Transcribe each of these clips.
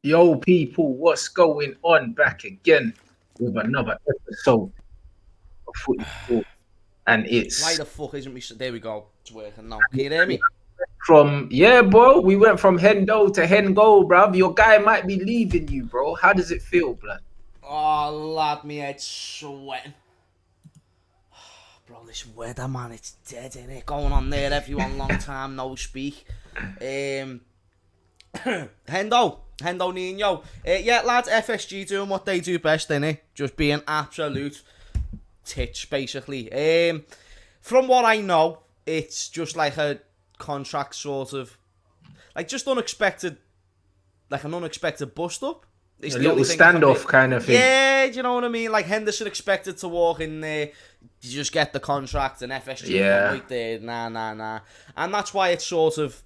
Yo, people, what's going on? Back again with another episode of Footy Talk. And it's Why the fuck isn't we? There we go. It's working now. Can you hear me? bro. We went from Hendo to Hengo, bruv. Your guy might be leaving you, bro. How does it feel, blood? Oh, lad, me head's sweating. Bro, this weather, man, it's dead, innit? Going on there, everyone, long time no speak. Hendo Nino. Yeah, lads, FSG doing what they do best, innit? Just being absolute tits, basically. From what I know, it's just like a contract sort of, like just unexpected, like an unexpected bust up. It's a little standoff kind of thing. Yeah, do you know what I mean? Like Henderson expected to walk in there, you just get the contract, and FSG right there, nah. And that's why it's sort of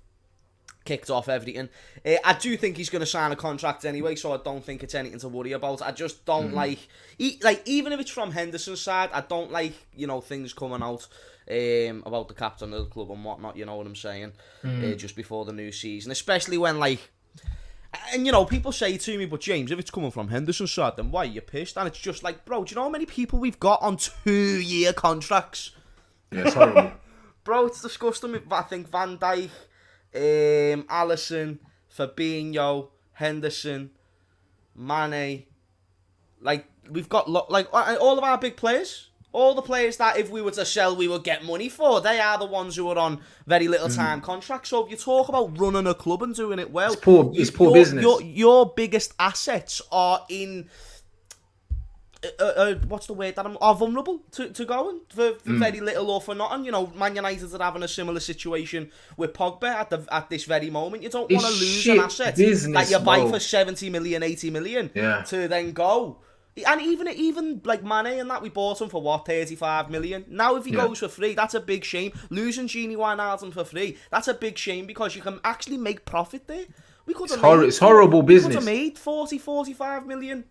kicked off everything. I do think he's going to sign a contract anyway, so I don't think it's anything to worry about. I just don't like even if it's from Henderson's side, I don't like, you know, things coming out about the captain of the club and whatnot, you know what I'm saying, just before the new season, especially when, like, and you know, people say to me, but James, if it's coming from Henderson's side, then why are you pissed? And it's just like, bro, do you know how many people we've got on 2-year contracts? Yeah, it's horrible. Bro, it's disgusting. I think Van Dijk, Alisson, Fabinho, Henderson, Mane, like, we've got like all of our big players, all the players that if we were to sell we would get money for, they are the ones who are on very little time contracts. So if you talk about running a club and doing it well, it's poor business. Your biggest assets are in what's the word that are vulnerable to going for very little or for nothing. You know, Man United are having a similar situation with Pogba at this very moment. You don't want to lose an asset that you buy for 70 million, 80 million to then go. And even like Mane and that, we bought him for what, 35 million. Now if he goes for free, that's a big shame. Losing Gini Wijnaldum for free, that's a big shame, because you can actually make profit there. We could have it's horrible business. We could have made 40, 45 million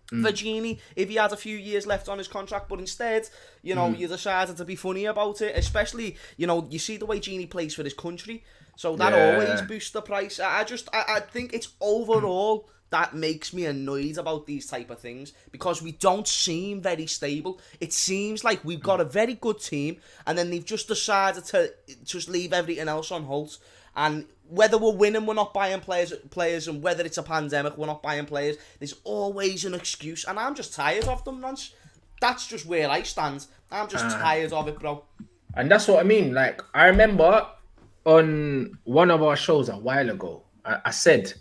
for Gini if he had a few years left on his contract, but instead, you know, you decided to be funny about it. Especially, you know, you see the way Gini plays for his country, so that always boosts the price. I think it's overall that makes me annoyed about these type of things, because we don't seem very stable. It seems like we've got a very good team, and then they've just decided to just leave everything else on halt. And whether we're winning, we're not buying players, and whether it's a pandemic, we're not buying players. There's always an excuse, and I'm just tired of them, Rants. That's just where I stand. I'm just tired of it, bro. And that's what I mean. Like, I remember on one of our shows a while ago, I said,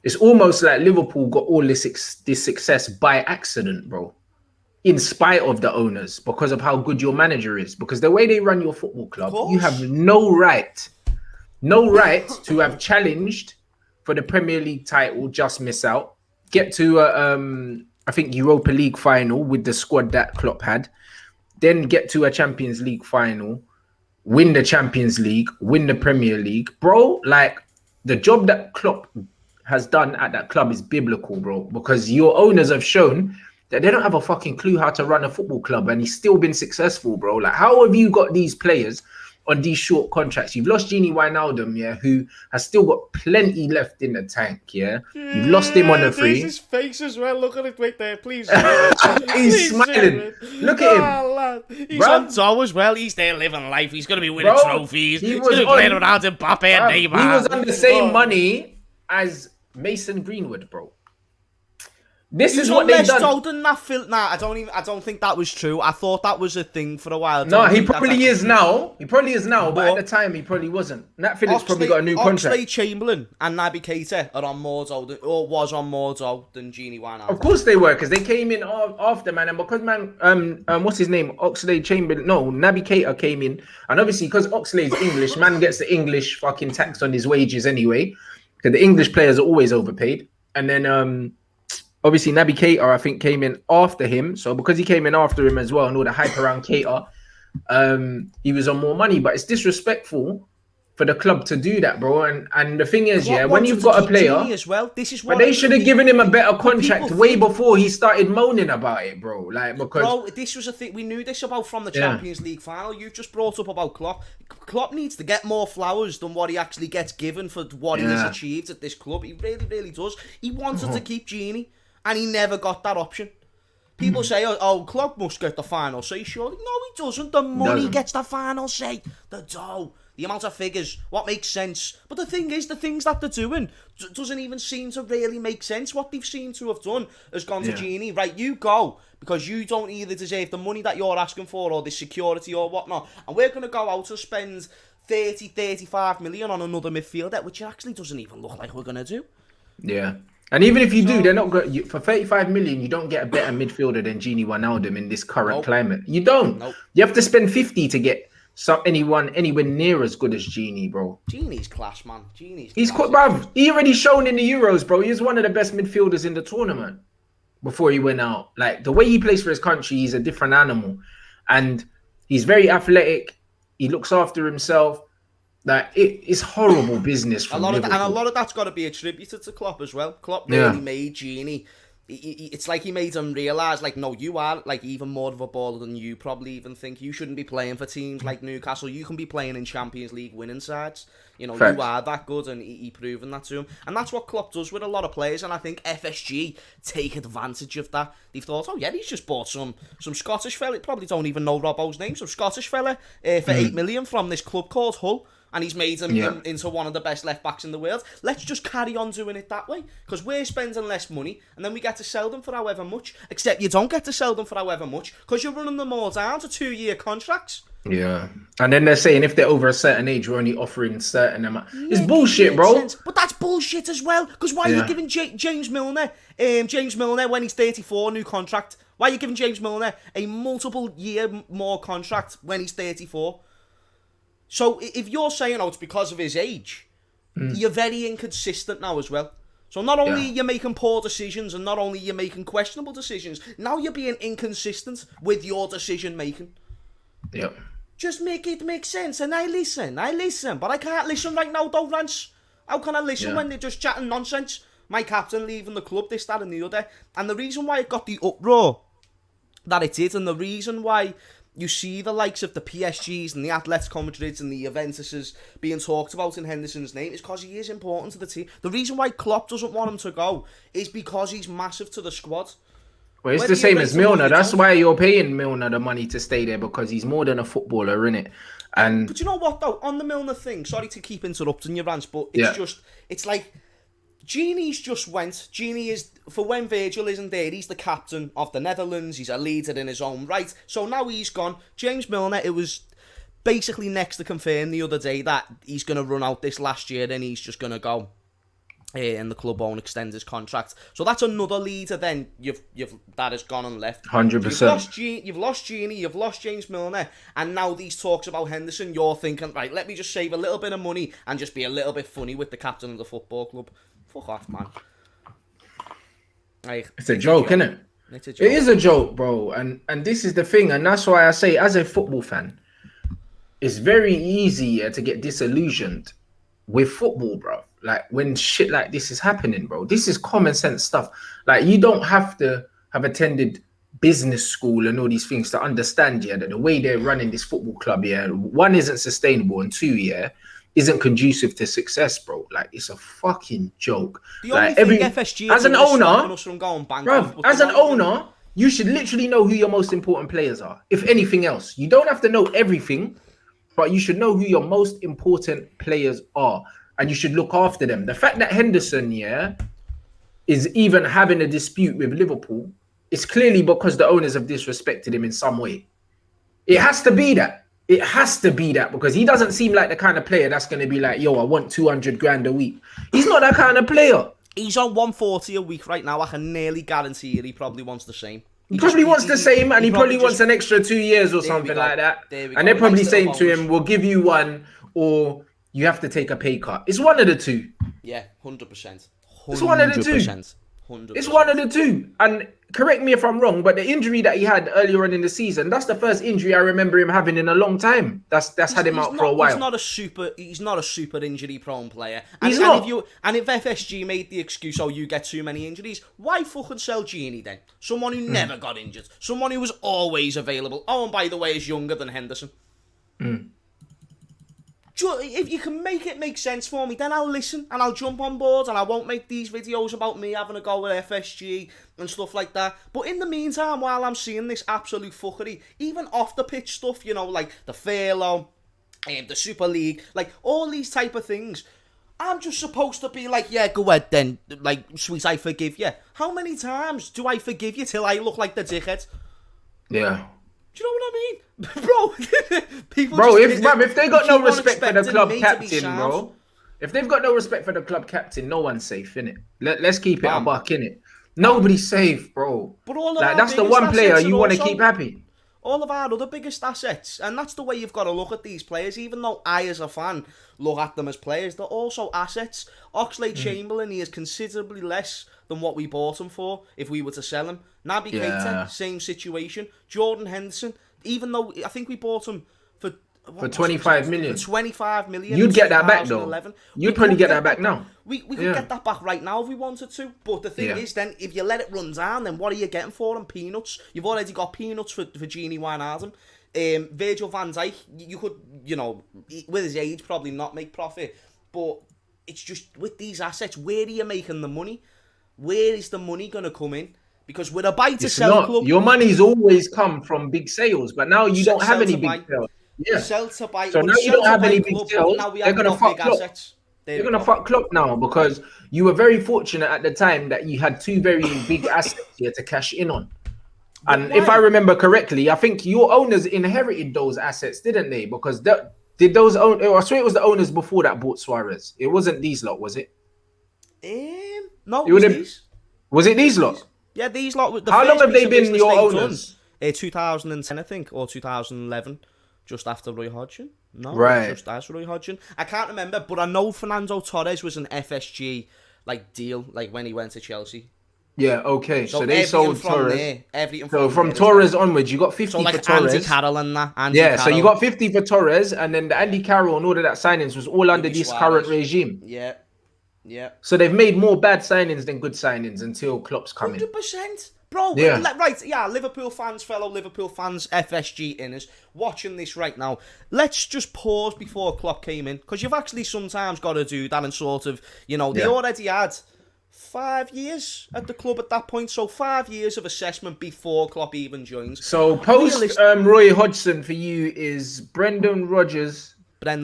it's almost like Liverpool got all this success by accident, bro. In spite of the owners, because of how good your manager is. Because the way they run your football club, you have no right to have challenged for the Premier League title, just miss out, get to I think Europa League final with the squad that Klopp had, then get to a Champions League final, win the Champions League, win the Premier League, bro. Like, the job that Klopp has done at that club is biblical, bro, because your owners have shown that they don't have a fucking clue how to run a football club, and he's still been successful, bro. Like, how have you got these players on these short contracts? You've lost Gini Wijnaldum, who has still got plenty left in the tank, You've lost him on the free. His face as well. Look at it right there, please. He's smiling. Look at him. Lad. He's on tour as well. He's there living life. He's going to be winning trophies. He's going to be playing around Mbappe and Neymar. He was on the same money as Mason Greenwood, bro. This is what they've done. Than that I don't think that was true. I thought that was a thing for a while. No, he probably is now. He probably is now, but at the time he probably wasn't. Nat Phillips probably got a new contract. Oxlade-Chamberlain and Naby Keita are on more dough, or was on more dough than Gini Wijnaldum. Of course they were, because they came in after, man, and because what's his name? Oxlade-Chamberlain. No, Naby Keita came in, and obviously because Oxlade's English, man gets the English fucking tax on his wages anyway, because the English players are always overpaid, and then obviously, Naby Keita, I think, came in after him. So because he came in after him as well, and all the hype around Keita, he was on more money. But it's disrespectful for the club to do that, bro. And the thing is, when you've got a player, as well, this is what but they should have given him a better contract way before he started moaning about it, bro. Like, because this was a thing we knew this about from the Champions League final. You've just brought up about Klopp. Klopp needs to get more flowers than what he actually gets given for what he has achieved at this club. He really, really does. He wanted to keep Gini, and he never got that option. People say, oh, Klopp must get the final say, surely. No, he doesn't. The money gets the final say. The dough. The amount of figures, what makes sense. But the thing is, the things that they're doing doesn't even seem to really make sense. What they've seemed to have done has gone to Gini, right, you go, because you don't either deserve the money that you're asking for or the security or whatnot. And we're going to go out to spend 30, 35 million on another midfielder, which actually doesn't even look like we're going to do. Yeah. And even if you do, they're not good. For 35 million, you don't get a better midfielder than Gini Wijnaldum in this current climate. You don't. You have to spend 50 to get anyone anywhere near as good as Gini, bro. Gini's class, man. He's quite, bruv. He already shown in the Euros, bro. He was one of the best midfielders in the tournament before he went out. Like, the way he plays for his country, he's a different animal. And he's very athletic. He looks after himself. Like, it's horrible business from Liverpool. And a lot of that's got to be attributed to Klopp as well. Klopp really made Gini. It's like he made him realise, like, no, you are, like, even more of a baller than you probably even think. You shouldn't be playing for teams like Newcastle. You can be playing in Champions League winning sides. You know, you are that good, and he proven that to him. And that's what Klopp does with a lot of players, and I think FSG take advantage of that. They've thought, oh, yeah, he's just bought some Scottish fella. Probably don't even know Robbo's name. Some Scottish fella for 8 million from this club called Hull. And he's made him into one of the best left-backs in the world. Let's just carry on doing it that way. Because we're spending less money, and then we get to sell them for however much. Except you don't get to sell them for however much, because you're running them all down to 2-year contracts. Yeah. And then they're saying if they're over a certain age, we're only offering certain amount. It's bullshit, bro. Sense. But that's bullshit as well. Because why are you giving James Milner, when he's 34, new contract? Why are you giving James Milner a multiple-year more contract when he's 34? So if you're saying, oh, it's because of his age, you're very inconsistent now as well. So not only are you making poor decisions, and not only are you making questionable decisions, now you're being inconsistent with your decision making. Yeah. Just make it make sense. And I listen, but I can't listen right now, though, Rants. How can I listen when they're just chatting nonsense? My captain leaving the club, this, that, and the other. And the reason why it got the uproar that it did, and the reason why you see the likes of the PSGs and the Atletico Madrids and the Juventuses being talked about in Henderson's name is because he is important to the team. The reason why Klopp doesn't want him to go is because he's massive to the squad. Well, it's the same as Milner. That's why you're paying Milner the money to stay there, because he's more than a footballer, innit? But you know what, though? On the Milner thing, sorry to keep interrupting your Rants, but it's like Gini's just went. Gini is, for when Virgil isn't there, he's the captain of the Netherlands. He's a leader in his own right. So now he's gone. James Milner, it was basically next to confirm the other day that he's going to run out this last year, and he's just going to go. And the club won't extend his contract. So that's another leader then that has gone and left. 100%. You've lost Gini, you've lost James Milner, and now these talks about Henderson, you're thinking, right, let me just save a little bit of money and just be a little bit funny with the captain of the football club. Fuck off, man. Like, it's a joke, isn't it? It's a joke. It is a joke, bro. And this is the thing, and that's why I say, as a football fan, it's very easy to get disillusioned with football, bro. Like, when shit like this is happening, bro. This is common sense stuff. Like, you don't have to have attended business school and all these things to understand, that the way they're running this football club, one, isn't sustainable, and two, isn't conducive to success, bro. Like, it's a fucking joke. The only thing FSG as an owner, from going bruv, as an owner, you should literally know who your most important players are. If anything else, you don't have to know everything, but you should know who your most important players are, and you should look after them. The fact that Henderson, is even having a dispute with Liverpool, it's clearly because the owners have disrespected him in some way. It has to be that. It has to be that, because he doesn't seem like the kind of player that's going to be like, yo, I want 200 grand a week. He's not that kind of player. He's on 140 a week right now. I can nearly guarantee he probably wants the same. He probably wants the same, and he probably wants an extra 2 years or something like that. And they're probably saying to him, we'll give you one, or you have to take a pay cut. It's one of the two. Yeah, 100%. It's one of the two. 100%. It's one of the two. And correct me if I'm wrong, but the injury that he had earlier on in the season, that's the first injury I remember him having in a long time. That's had him out for a while. He's not a super injury prone player. He's not. If FSG made the excuse, oh, you get too many injuries, why fucking sell Gini then? Someone who never got injured. Someone who was always available. Oh, and by the way, is younger than Henderson. if you can make it make sense for me, then I'll listen and I'll jump on board and I won't make these videos about me having a go at FSG and stuff like that. But in the meantime, while I'm seeing this absolute fuckery, even off the pitch stuff, you know, like the furlough, the Super League, like all these type of things, I'm just supposed to be like, yeah, go ahead then, like, sweet, I forgive you. How many times do I forgive you till I look like the dickhead? Yeah. Do you know what I mean? Bro, people bro, just, if they got no keep on respect for the expecting club me to be captain, sound. bro. If they've got no respect for the club captain, no one's safe, innit? Let's keep it a buck, innit? Nobody's safe, bro. But all of like, our that's the biggest one player assets you are want to also keep happy. all of our other biggest assets, and that's the way you've got to look at these players. Even though I, as a fan, look at them as players, they're also assets. Oxlade-Chamberlain, he is considerably less than what we bought him for if we were to sell him. Naby Keita, same situation. Jordan Henderson, even though I think we bought him for 25 million. For 25 million. You'd get that back though. You'd probably get that back now. We could get that back right now if we wanted to. But the thing is, then if you let it run down, then what are you getting for him? Peanuts. You've already got peanuts for Gini Wijnaldum. Virgil van Dijk, you could, you know, with his age, probably not make profit. But it's just with these assets, where are you making the money? Where is the money going to come in? Because we're a buy to sell club. Your money's always come from big sales, but now you don't have any big sales. Yeah. Sell to buy. So now you don't have any big sales. They're going to fuck Klopp. They're going to fuck Klopp now because you were very fortunate at the time that you had two very big assets here to cash in on. And if I remember correctly, I think your owners inherited those assets, didn't they? Because did those own? I swear it was the owners before that bought Suarez. It wasn't these lot, was it? No, it was these. Was it these lot? Yeah, these lot. How long have they been your owners? 2010, I think, or 2011. Just after Roy Hodgson. No, right. Just as Roy Hodgson. I can't remember, but I know Fernando Torres was an FSG like deal, like when he went to Chelsea. Yeah, okay. So they sold Torres. So from Torres onwards, you got 50 for Torres. Andy Carroll and that. So you got 50 for Torres, and then the Andy Carroll and all of that signings was all under this current regime. Yeah. Yeah. So they've made more bad signings than good signings until Klopp's coming. 100%. Bro, Liverpool fans, fellow Liverpool fans, FSG inners, watching this right now, let's just pause before Klopp came in, because you've actually sometimes got to do that and sort of, you know, they already had 5 years at the club at that point, so 5 years of assessment before Klopp even joins. So post Roy Hodgson for you is Brendan Rodgers. What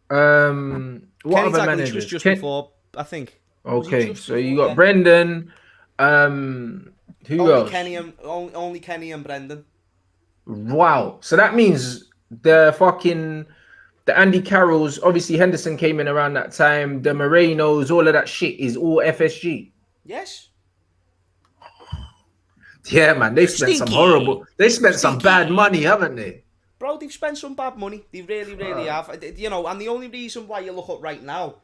Kenny other managers? Was just before, I think. Okay, so you got Brendan. Who else? Only Kenny and Brendan. Wow. So that means the Andy Carrolls, obviously Henderson came in around that time. The Morenos, all of that shit is all FSG. Yes. Yeah, man. They've spent some horrible. They spent some bad money, haven't they? Bro, they've spent some bad money. They really, really have. You know, and the only reason why you look up right now,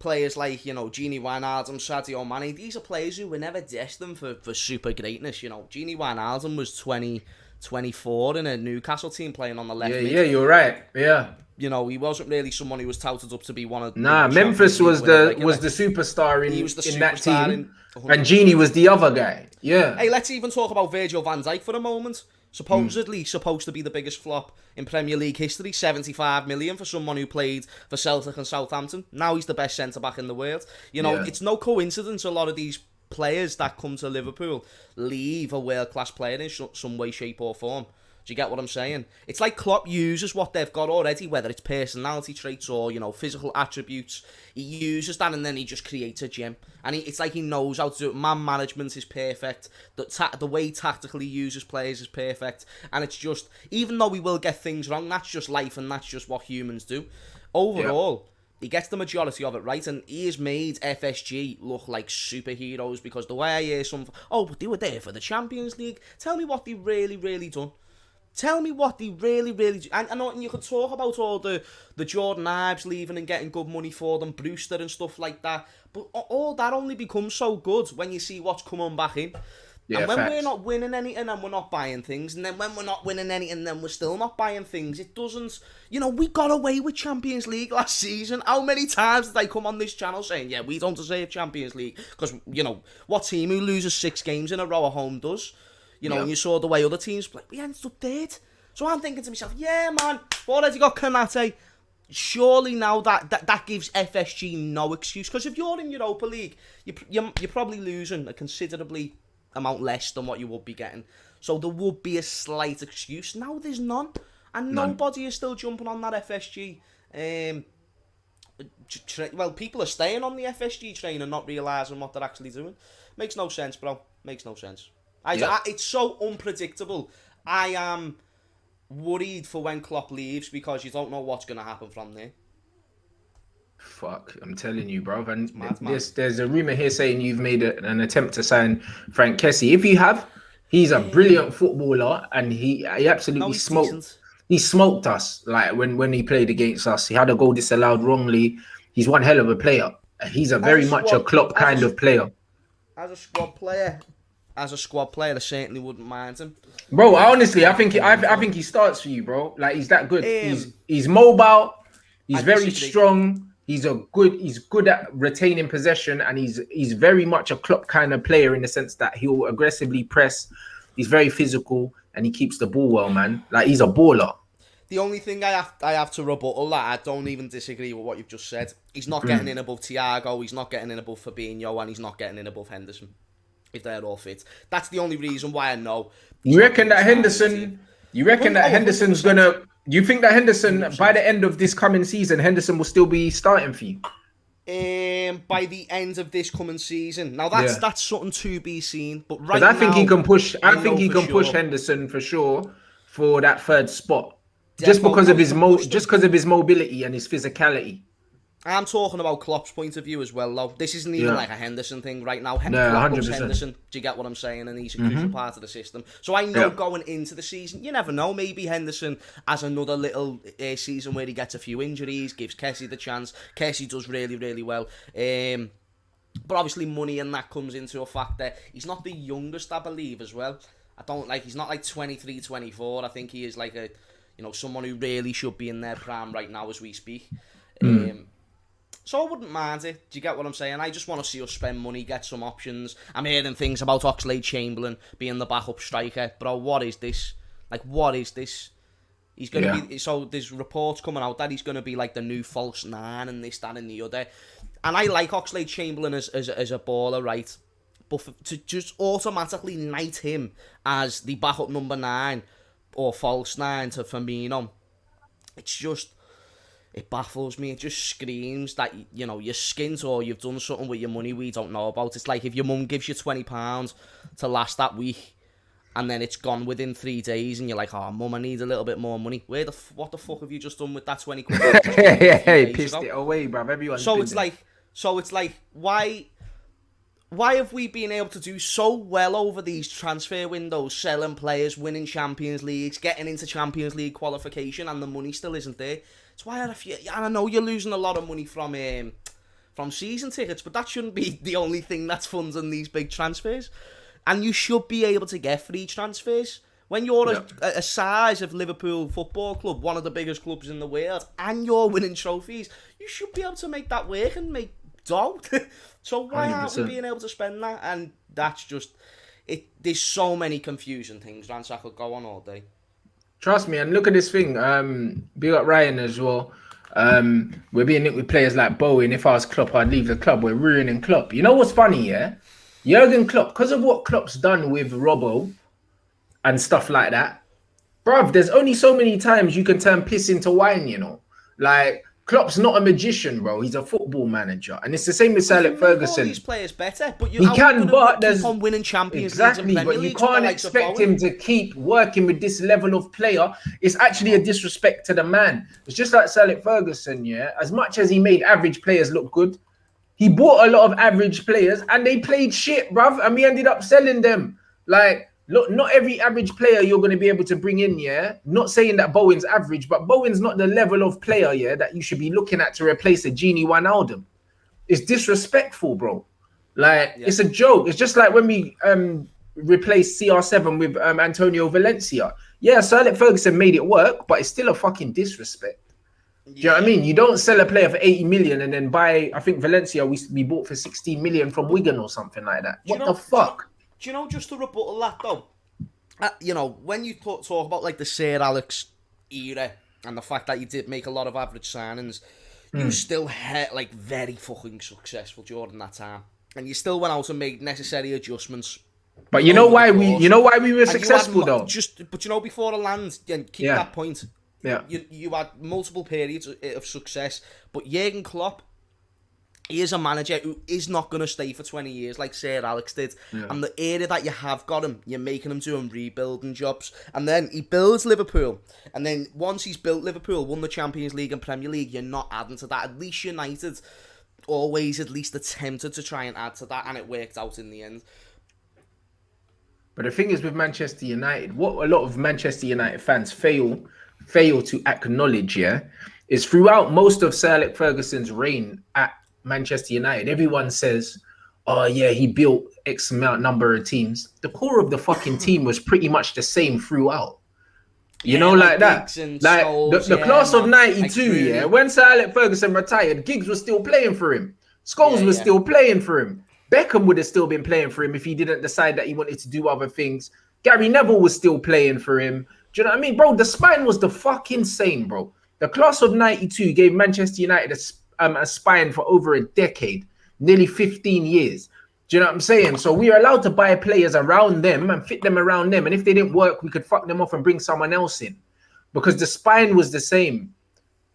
players like, you know, Gini Wijnaldum, Sadio Mane, these are players who were never destined for super greatness, you know. Gini Wijnaldum was 24 in a Newcastle team playing on the left mid. Yeah, you're right. Yeah. You know, he wasn't really someone who was touted up to be one of Memphis was the superstar in that team. And Gini was the other guy. Yeah. Hey, let's even talk about Virgil van Dijk for a moment. Supposedly supposed to be the biggest flop in Premier League history, 75 million for someone who played for Celtic and Southampton. Now he's the best centre-back in the world. You know, it's no coincidence a lot of these players that come to Liverpool leave a world-class player in some way, shape or form. Do you get what I'm saying? It's like Klopp uses what they've got already, whether it's personality traits or, you know, physical attributes. He uses that and then he just creates a gem. And it's like he knows how to do it. Man management is perfect. The way he tactically uses players is perfect. And it's just, even though we will get things wrong, that's just life and that's just what humans do. Overall, he gets the majority of it right, and he has made FSG look like superheroes, because the way I hear but they were there for the Champions League. Tell me what they really, really done. Tell me what they really, really do. And you could talk about all the Jordan Ives leaving and getting good money for them, Brewster and stuff like that. But all that only becomes so good when you see what's coming back in. Yeah, and when we're not winning anything and we're not buying things, and then when we're not winning anything, then we're still not buying things, it doesn't... You know, we got away with Champions League last season. How many times did they come on this channel saying, yeah, we don't deserve Champions League? Because, you know, what team who loses 6 games in a row at home does? You know, and you saw the way other teams play. We ended up dead. So I'm thinking to myself, yeah, man, already got Kanate. surely now that gives FSG no excuse, because if you're in Europa League, you're probably losing a considerably amount less than what you would be getting. So there would be a slight excuse. Now there's none, and nobody is still jumping on that FSG. Well, people are staying on the FSG train and not realising what they're actually doing. Makes no sense, bro. Makes no sense. It's so unpredictable. I am worried for when Klopp leaves, because you don't know what's going to happen from there. Fuck, I'm telling you, bro. And there's a rumour here saying you've made an attempt to sign Frank Kessie. If you have, he's a brilliant footballer, and he absolutely smoked. Decent. He smoked us, like when he played against us. He had a goal disallowed wrongly. He's one hell of a player. He's very much a Klopp kind of player. As a squad player, I certainly wouldn't mind him. Bro, honestly, I think he starts for you, bro. Like, he's that good. He's mobile. He's very strong. He's good at retaining possession, and he's very much a Klopp kind of player, in the sense that he'll aggressively press. He's very physical, and he keeps the ball well, man. Like, he's a baller. The only thing I have to rebuttal that, I don't even disagree with what you've just said. He's not getting in above Thiago, he's not getting in above Fabinho, and he's not getting in above Henderson, if they're all fit. That's the only reason why I know. You reckon that Henderson? You reckon that Henderson's gonna? You think that Henderson, 100%. By the end of this coming season, Henderson will still be starting for you? By the end of this coming season. Now that's something to be seen. But right now, I think he can push. I think he can push Henderson for sure for that third spot. Just because of his mobility and his physicality. I'm talking about Klopp's point of view as well, though. This isn't even like a Henderson thing right now. No, 100%. Henderson, do you get what I'm saying? And he's a crucial part of the system. So I know going into the season, you never know. Maybe Henderson has another little season where he gets a few injuries, gives Kessie the chance. Kessie does really, really well. But obviously money and that comes into a factor. He's not the youngest, I believe, as well. He's not like 23, 24. I think he is like someone who really should be in their prime right now as we speak. So I wouldn't mind it. Do you get what I'm saying? I just want to see us spend money, get some options. I'm hearing things about Oxlade-Chamberlain being the backup striker. Bro, what is this? Like, what is this? He's going to be... So there's reports coming out that he's going to be like the new false nine and this, that and the other. And I like Oxlade-Chamberlain as a baller, right? But to just automatically knight him as the backup number 9 or false 9 to Firmino, it's just... It baffles me. It just screams that, you're skint or you've done something with your money we don't know about. It's like if your mum gives you £20 to last that week and then it's gone within 3 days and you're like, oh, mum, I need a little bit more money. What the fuck have you just done with that 20 quid? He pissed it away, bruv. Everyone's So it's like, why have we been able to do so well over these transfer windows, selling players, winning Champions Leagues, getting into Champions League qualification, and the money still isn't there? It's why and I know you're losing a lot of money from season tickets, but that shouldn't be the only thing that's funding these big transfers. And you should be able to get free transfers. When you're a size of Liverpool Football Club, one of the biggest clubs in the world, and you're winning trophies, you should be able to make that work and make dough. So why 100%. Aren't we being able to spend that? And that's just it. There's so many confusing things, Rants. I could go on all day. Trust me, and look at this thing. Big up Ryan as well. We're being nicked with players like Bowen. If I was Klopp, I'd leave the club. We're ruining Klopp. You know what's funny, yeah? Jurgen Klopp, because of what Klopp's done with Robbo and stuff like that, bruv, there's only so many times you can turn piss into wine, Like, Klopp's not a magician, bro. He's a football manager, and it's the same with Sir Alex Ferguson. These players better, but he can, but there's on winning Champions exactly. Leagues and but you can't expect him to keep working with this level of player. It's actually a disrespect to the man. It's just like Sir Alex Ferguson, yeah. As much as he made average players look good, he bought a lot of average players, and they played shit, bruv. And we ended up selling them. Like, look, not every average player you're going to be able to bring in, yeah? Not saying that Bowen's average, but Bowen's not the level of player, yeah, that you should be looking at to replace a Genie Wijnaldum. It's disrespectful, bro. Like, It's a joke. It's just like when we replaced CR7 with Antonio Valencia. Yeah, Sir Alex Ferguson made it work, but it's still a fucking disrespect. Do you know what I mean? You don't sell a player for 80 million and then buy, I think Valencia we bought for 16 million from Wigan or something like that. What the fuck? Do you know, just to rebuttal that though, when you talk about like the Sir Alex era and the fact that you did make a lot of average signings, you still had like very fucking successful during that time, and you still went out and made necessary adjustments. But you know why we were successful though. But you know, before the land, and keep that point. Yeah, you had multiple periods of success, but Jurgen Klopp, he is a manager who is not going to stay for 20 years like Sir Alex did. Yeah. And the area that you have got him, you're making him doing rebuilding jobs. And then he builds Liverpool. And then once he's built Liverpool, won the Champions League and Premier League, you're not adding to that. At least United always at least attempted to try and add to that, and it worked out in the end. But the thing is with Manchester United, what a lot of Manchester United fans fail to acknowledge, is throughout most of Sir Alex Ferguson's reign at Manchester United, everyone says, oh yeah, he built X amount number of teams. The core of the fucking team was pretty much the same throughout. You know, like that. Like the class of 92, when Sir Alex Ferguson retired, Giggs was still playing for him. Scholes was still playing for him. Beckham would have still been playing for him if he didn't decide that he wanted to do other things. Gary Neville was still playing for him. Do you know what I mean? Bro, the spine was the fucking same, bro. The class of 92 gave Manchester United a spine for over a decade, nearly 15 years. Do you know what I'm saying? So we are allowed to buy players around them and fit them around them. And if they didn't work, we could fuck them off and bring someone else in because the spine was the same.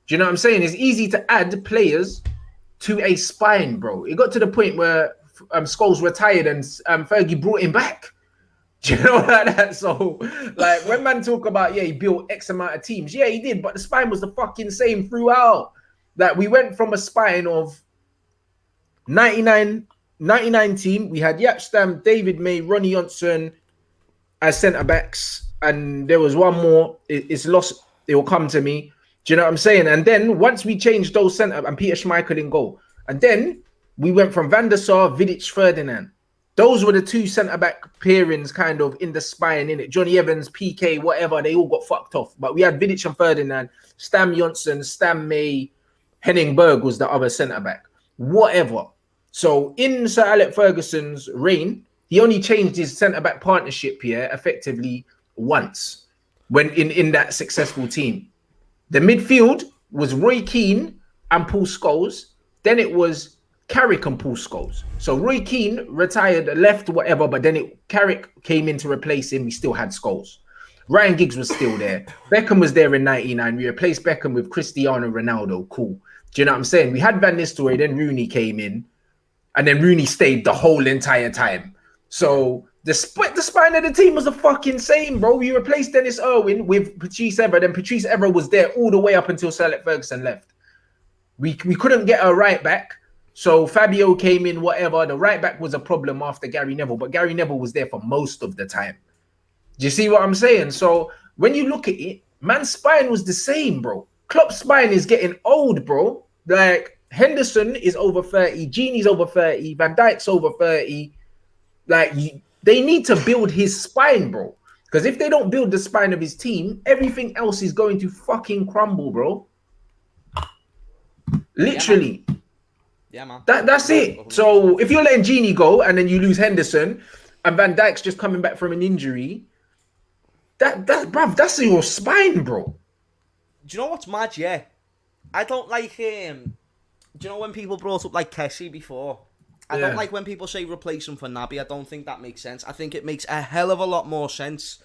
Do you know what I'm saying? It's easy to add players to a spine, bro. It got to the point where Scholes retired and Fergie brought him back. Do you know like that? So, like, when man talk about, he built X amount of teams. Yeah, he did, but the spine was the fucking same throughout. Like, we went from a spine of 99 team. We had Jaap Stam, David May, Ronnie Johnson as centre-backs. And there was one more. It's lost. It will come to me. Do you know what I'm saying? And then once we changed those centre and Peter Schmeichel in goal. And then we went from Van der Sar, Vidic, Ferdinand. Those were the two centre-back pairings kind of in the spine, innit? Johnny Evans, PK, whatever, they all got fucked off. But we had Vidic and Ferdinand, Stam Johnson, Stam May, Henning Berg was the other centre-back. Whatever. So in Sir Alex Ferguson's reign, he only changed his centre-back partnership here effectively once when in that successful team. The midfield was Roy Keane and Paul Scholes. Then it was Carrick and Paul Scholes. So Roy Keane retired, left, whatever, but then Carrick came in to replace him. We still had Scholes. Ryan Giggs was still there. Beckham was there in 99. We replaced Beckham with Cristiano Ronaldo. Cool. Do you know what I'm saying? We had Van Nistelrooy, then Rooney came in, and then Rooney stayed the whole entire time. So the spine of the team was the fucking same, bro. We replaced Dennis Irwin with Patrice Evra. Then Patrice Evra was there all the way up until Sir Alex Ferguson left. We couldn't get a right back. So Fabio came in, whatever. The right back was a problem after Gary Neville, but Gary Neville was there for most of the time. Do you see what I'm saying? So when you look at it, man's spine was the same, bro. Klopp's spine is getting old, bro. Like Henderson is over 30, Genie's over 30, Van Dijk's over 30. Like they need to build his spine, bro. Because if they don't build the spine of his team, everything else is going to fucking crumble, bro. Literally. Yeah, man. That's it. So if you're letting Genie go and then you lose Henderson and Van Dijk's just coming back from an injury, bruv, that's your spine, bro. Do you know what's mad? Yeah. I don't like do you know when people brought up like Kessie before? I don't like when people say replace him for Naby. I don't think that makes sense. I think it makes a hell of a lot more sense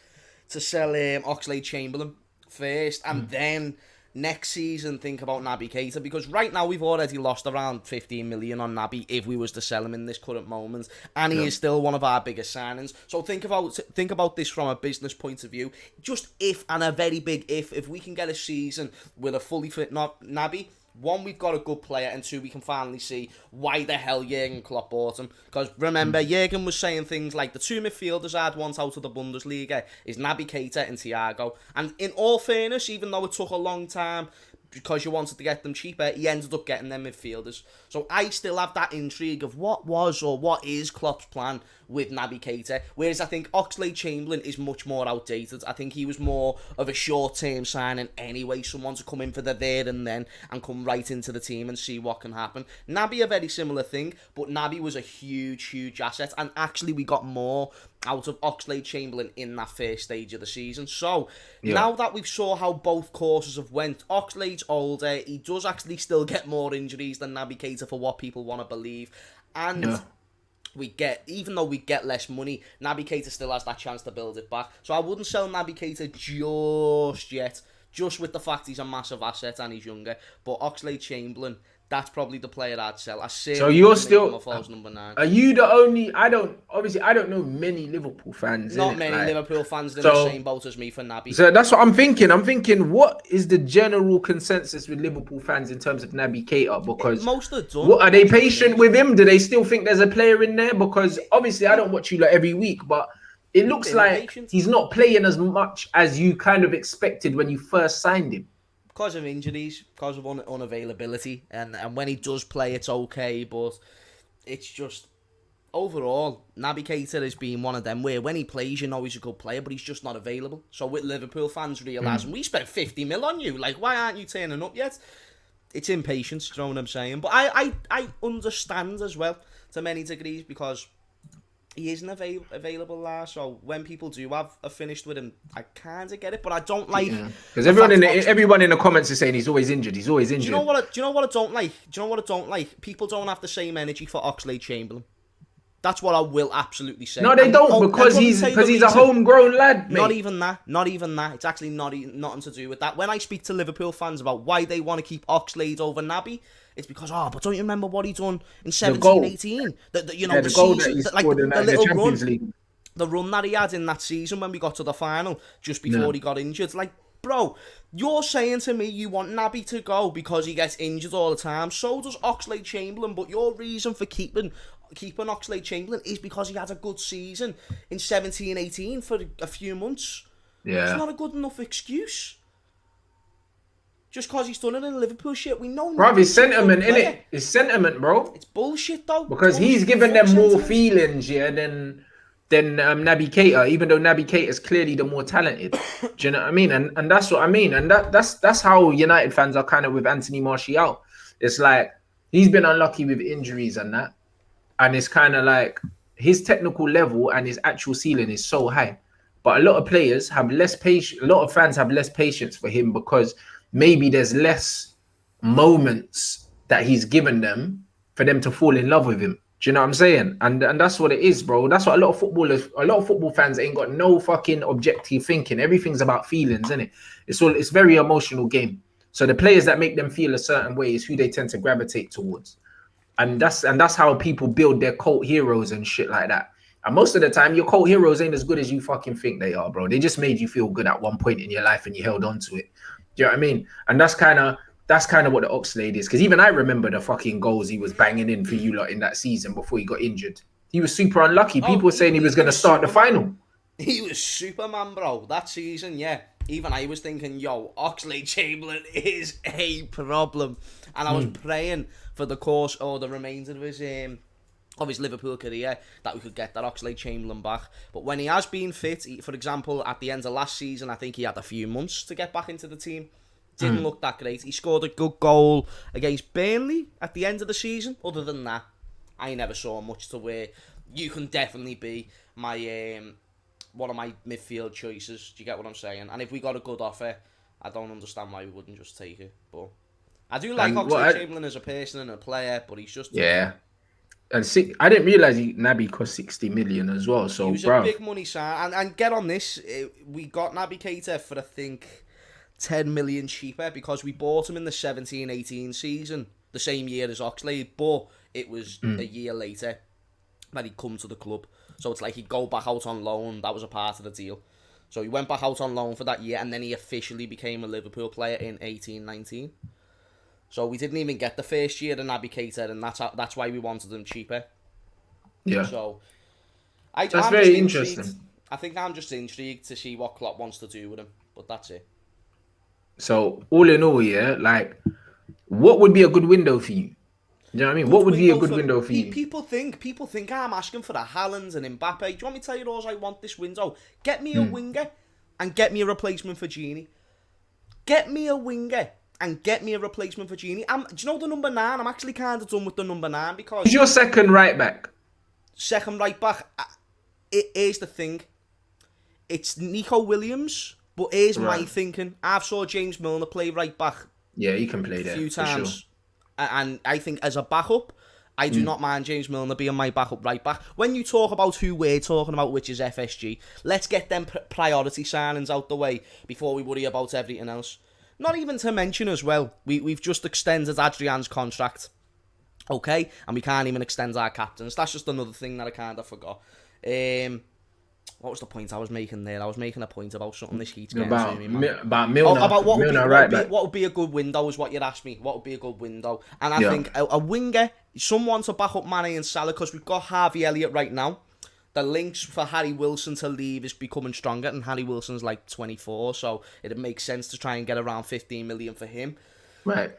to sell Oxlade-Chamberlain first and then next season think about Naby Keita, because right now we've already lost around 15 million on Naby if we was to sell him in this current moment, and he is still one of our biggest signings. So think about this from a business point of view. Just if, and a very big if we can get a season with a fully fit Naby, one, we've got a good player, and two, we can finally see why the hell Jurgen Klopp bought him. Because remember, Jurgen was saying things like the two midfielders I'd want out of the Bundesliga is Naby Keita and Thiago. And in all fairness, even though it took a long time because you wanted to get them cheaper, he ended up getting them midfielders. So I still have that intrigue of what was or what is Klopp's plan with Naby Keita. Whereas I think Oxlade-Chamberlain is much more outdated. I think he was more of a short-term signing anyway, someone to come in for the there and then and come right into the team and see what can happen. Naby, a very similar thing, but Naby was a huge asset, and actually we got more out of Oxlade-Chamberlain in that first stage of the season. So, now that we've saw how both courses have went, Oxlade's older, he does actually still get more injuries than Naby Keita for what people want to believe, and even though we get less money, Naby Keita still has that chance to build it back. So I wouldn't sell Naby Keita just yet, just with the fact he's a massive asset and he's younger. But Oxlade-Chamberlain, that's probably the player I'd sell. So you're still a false number 9. Are you the only? I don't know many Liverpool fans. Not many Liverpool fans in the same boat as me for Naby. So that's what I'm thinking. I'm thinking, what is the general consensus with Liverpool fans in terms of Naby Keita? Because most of them. What are they patient with him? Do they still think there's a player in there? Because obviously I don't watch you every week, but it looks like he's not playing as much as you kind of expected when you first signed him. Because of injuries, because of unavailability, and when he does play, it's okay, but it's just, overall, Naby Keita has been one of them where when he plays, you know he's a good player, but he's just not available. So with Liverpool fans realising, we spent 50 mil on you, like, why aren't you turning up yet? It's impatience, you know what I'm saying? But I understand as well, to many degrees, because he isn't available there. So when people do have finished with him, I kind of get it, but I don't like because everyone in the comments is saying he's always injured. He's always injured. Do you know what I don't like? Do you know what I don't like? People don't have the same energy for Oxlade-Chamberlain. That's what I will absolutely say. No, they don't, because he's a homegrown lad, mate. Not even that. It's actually nothing to do with that. When I speak to Liverpool fans about why they want to keep Oxlade over Naby, it's because, but don't you remember what he done in 17-18? The goal that he scored in the Champions League. The run that he had in that season when we got to the final, just before he got injured. Like, bro, you're saying to me you want Naby to go because he gets injured all the time. So does Oxlade-Chamberlain, but your reason for keeping Oxlade-Chamberlain is because he had a good season in 17-18 for a few months. Yeah. It's not a good enough excuse. Just because he's done it in Liverpool shit, we know. Bro, his sentiment, innit? His sentiment, bro. It's bullshit, though. Because he's given them more feelings, than Naby Keita, even though Naby Keita is clearly the more talented. Do you know what I mean? And that's what I mean. And that's how United fans are kind of with Anthony Martial. It's like, he's been unlucky with injuries and that. And it's kind of like, his technical level and his actual ceiling is so high. But a lot of players have less patience. A lot of fans have less patience for him because maybe there's less moments that he's given them for them to fall in love with him. Do you know what I'm saying? And that's what it is, bro. That's what a lot of football fans ain't got no fucking objective thinking. Everything's about feelings, isn't it? It's very emotional game. So the players that make them feel a certain way is who they tend to gravitate towards. And that's how people build their cult heroes and shit like that. And most of the time, your cult heroes ain't as good as you fucking think they are, bro. They just made you feel good at one point in your life and you held on to it. Do you know what I mean? And that's kind of what the Oxlade is. Because even I remember the fucking goals he was banging in for you lot in that season before he got injured. He was super unlucky. People were saying he was going to start the final. He was Superman, bro. That season, yeah. Even I was thinking, Oxlade-Chamberlain is a problem. And I was praying for the course or the remainder of his Liverpool career that we could get that Oxlade-Chamberlain back. But when he has been fit, for example, at the end of last season, I think he had a few months to get back into the team. Didn't look that great. He scored a good goal against Burnley at the end of the season. Other than that, I never saw much to where you can definitely be my one of my midfield choices. Do you get what I'm saying? And if we got a good offer, I don't understand why we wouldn't just take it. But I do like Oxlade-Chamberlain as a person and a player, but he's just... Yeah. And I didn't realise Naby cost 60 million as well. So, he was a big money sign. And get on this, we got Naby Keita for, I think, 10 million cheaper because we bought him in the 17-18 season, the same year as Oxlade, but it was a year later that he'd come to the club. So it's like he'd go back out on loan. That was a part of the deal. So he went back out on loan for that year, and then he officially became a Liverpool player in 18-19. So we didn't even get the first year of Naby Keita, and that's why we wanted him cheaper. Yeah. So that's very interesting. I think I'm just intrigued to see what Klopp wants to do with him, but that's it. So all in all, what would be a good window for you? You know what I mean? Good What would be a window good for- window for you? People think I'm asking for a Haaland and Mbappe. Do you want me to tell you all I want this window? Get me a winger and get me a replacement for Gini. Get me a winger and get me a replacement for Gini. Do you know the number 9? I'm actually kind of done with the number 9 because... Who's your second right back? Second right back, here's the thing. It's Nico Williams, but here's my thinking. I've saw James Milner play right back Yeah, he can play there a few for times. sure. And I think as a backup, I do not mind James Milner being my backup right back. When you talk about who we're talking about, which is FSG, let's get them priority signings out the way before we worry about everything else. Not even to mention as well, we've just extended Adrian's contract. Okay? And we can't even extend our captains. That's just another thing that I kind of forgot. What was the point I was making there? I was making a point about something this heat's getting to me, man. About Milner. About what Milner, what would be a good window is what you'd ask me. What would be a good window? And I think a winger, someone to back up Mane and Salah, because we've got Harvey Elliott right now. The links for Harry Wilson to leave is becoming stronger, and Harry Wilson's like 24, so it makes sense to try and get around 15 million for him. Right.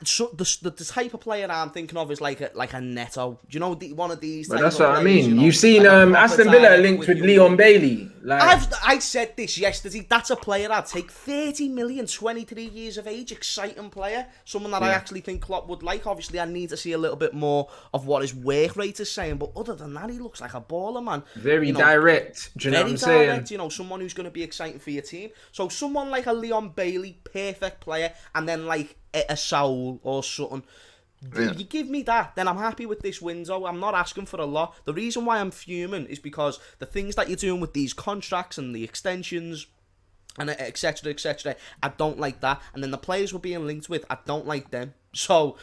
So the type of player I'm thinking of is like a Neto. Do you know one of these? But that's what I mean. You know, You've seen like a proper Aston Villa direct linked with your Leon wing. Bailey. Like, I said this yesterday. That's a player I'd take. 30 million, 23 years of age, exciting player. Someone that I actually think Klopp would like. Obviously, I need to see a little bit more of what his work rate is saying. But other than that, he looks like a baller, man. very direct. Do you know what I'm Very direct, saying? you know, someone who's going to be exciting for your team. So someone like a Leon Bailey, perfect player, and then like a Saul or something. If you give me that, then I'm happy with this window. I'm not asking for a lot. The reason why I'm fuming is because the things that you're doing with these contracts and the extensions and etc., I don't like that. And then the players we're being linked with, I don't like them. So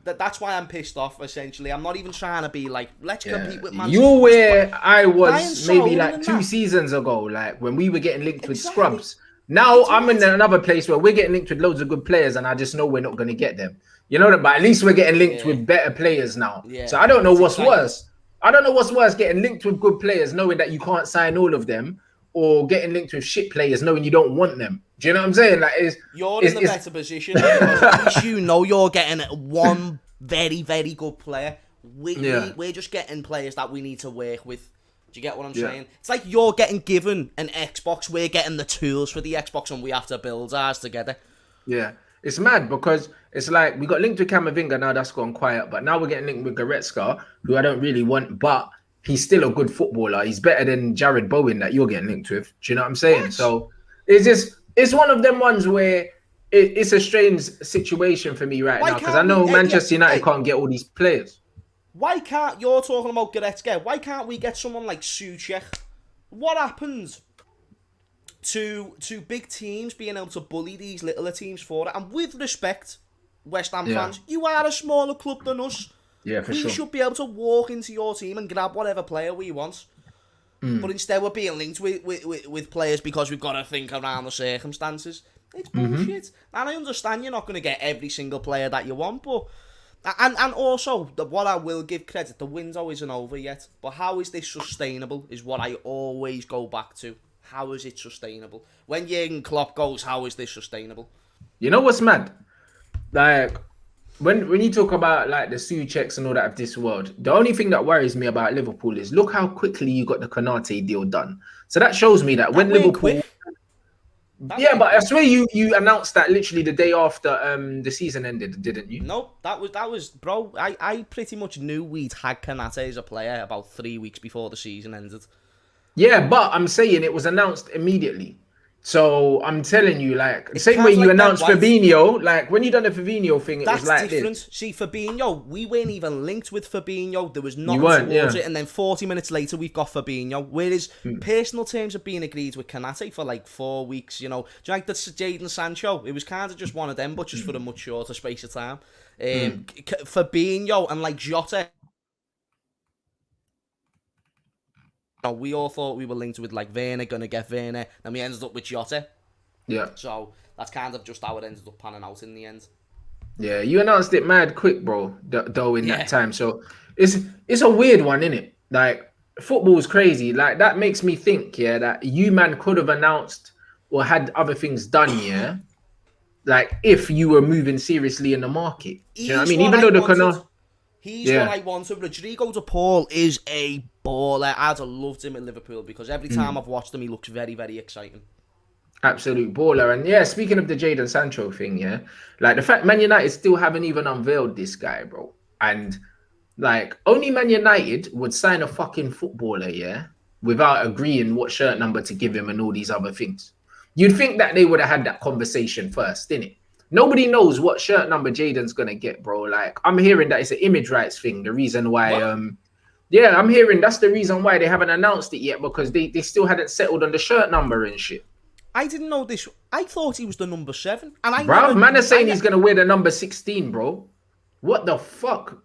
that's why I'm pissed off, essentially. I'm not even trying to be like, let's compete with Man City. You're where I was Bayern maybe Sol like and 2 that. seasons ago, like when we were getting linked with Exactly. scrubs. Now I'm in another place where we're getting linked with loads of good players, and I just know we're not going to get them. You know that, but at least we're getting linked with better players now. Yeah. So I don't know what's Exactly. worse. I don't know what's worse, getting linked with good players, knowing that you can't sign all of them, or getting linked with shit players, knowing you don't want them. Do you know what I'm saying? Like, you're in the better position because at least you know you're getting one very, very good player. We're just getting players that we need to work with. Do you get what I'm saying? It's like you're getting given an Xbox, we're getting the tools for the Xbox, and we have to build ours together. Yeah, it's mad because it's like we got linked with Camavinga, now that's gone quiet, but now we're getting linked with Goretzka, who I don't really want, but he's still a good footballer. He's better than Jared Bowen that you're getting linked with. Do you know what I'm saying? What? So it's one of them ones where it's a strange situation for me now because I know Manchester United can't get all these players. Why can't, you're talking about Goretzka, why can't we get someone like Suchek? What happens to big teams being able to bully these littler teams for it? And with respect, West Ham fans, you are a smaller club than us. Yeah, for we sure. should be able to walk into your team and grab whatever player we want. But instead we're being linked with players because we've got to think around the circumstances. It's bullshit. And I understand you're not going to get every single player that you want, but... And also, what I will give credit, the window isn't over yet. But how is this sustainable is what I always go back to. How is it sustainable? When Jurgen Klopp goes, how is this sustainable? You know what's mad? Like, when you talk about like the Sucheks and all that of this world, the only thing that worries me about Liverpool is look how quickly you got the Konate deal done. So that shows me that when Liverpool... But I swear you announced that literally the day after the season ended, didn't you? Nope, that was bro. I pretty much knew we'd had Konate as a player about 3 weeks before the season ended. Yeah, but I'm saying it was announced immediately. So I'm telling you, like, the same way you announced Fabinho, like when you done the Fabinho thing, it was like different. this. See, Fabinho, we weren't even linked with Fabinho. There was nothing towards it, and then 40 minutes later, we've got Fabinho. Whereas personal terms have been agreed with Konate for like 4 weeks. You know, do you like the Jadon Sancho? It was kind of just one of them, but just for a much shorter space of time. Fabinho and like Jota. No, we all thought we were linked with like Werner, gonna get Werner, and we ended up with Jota. Yeah. So that's kind of just how it ended up panning out in the end. Yeah, you announced it mad quick, bro. Though in that time, so it's a weird one, isn't it? Like football's crazy. Like that makes me think, that you man could have announced or had other things done, like if you were moving seriously in the market. Do you know what I mean? What Even I though the wanted. Canal, He's what I wanted. Rodrigo de Paul is a baller. I'd have loved him at Liverpool because every time I've watched him, he looks very, very exciting. absolute baller. And yeah, speaking of the Jadon Sancho thing, yeah, like the fact Man United still haven't even unveiled this guy, bro. And like only Man United would sign a fucking footballer, yeah, without agreeing what shirt number to give him and all these other things. You'd think that they would have had that conversation first, didn't it? Nobody knows what shirt number Jadon's gonna get, bro. Like I'm hearing that it's an image rights thing. The reason why, yeah, I'm hearing that's the reason why they haven't announced it yet because they still hadn't settled on the shirt number and shit. I didn't know this. I thought he was the number 7, and I. Bro, man is saying he's gonna wear the number 16, bro. What the fuck?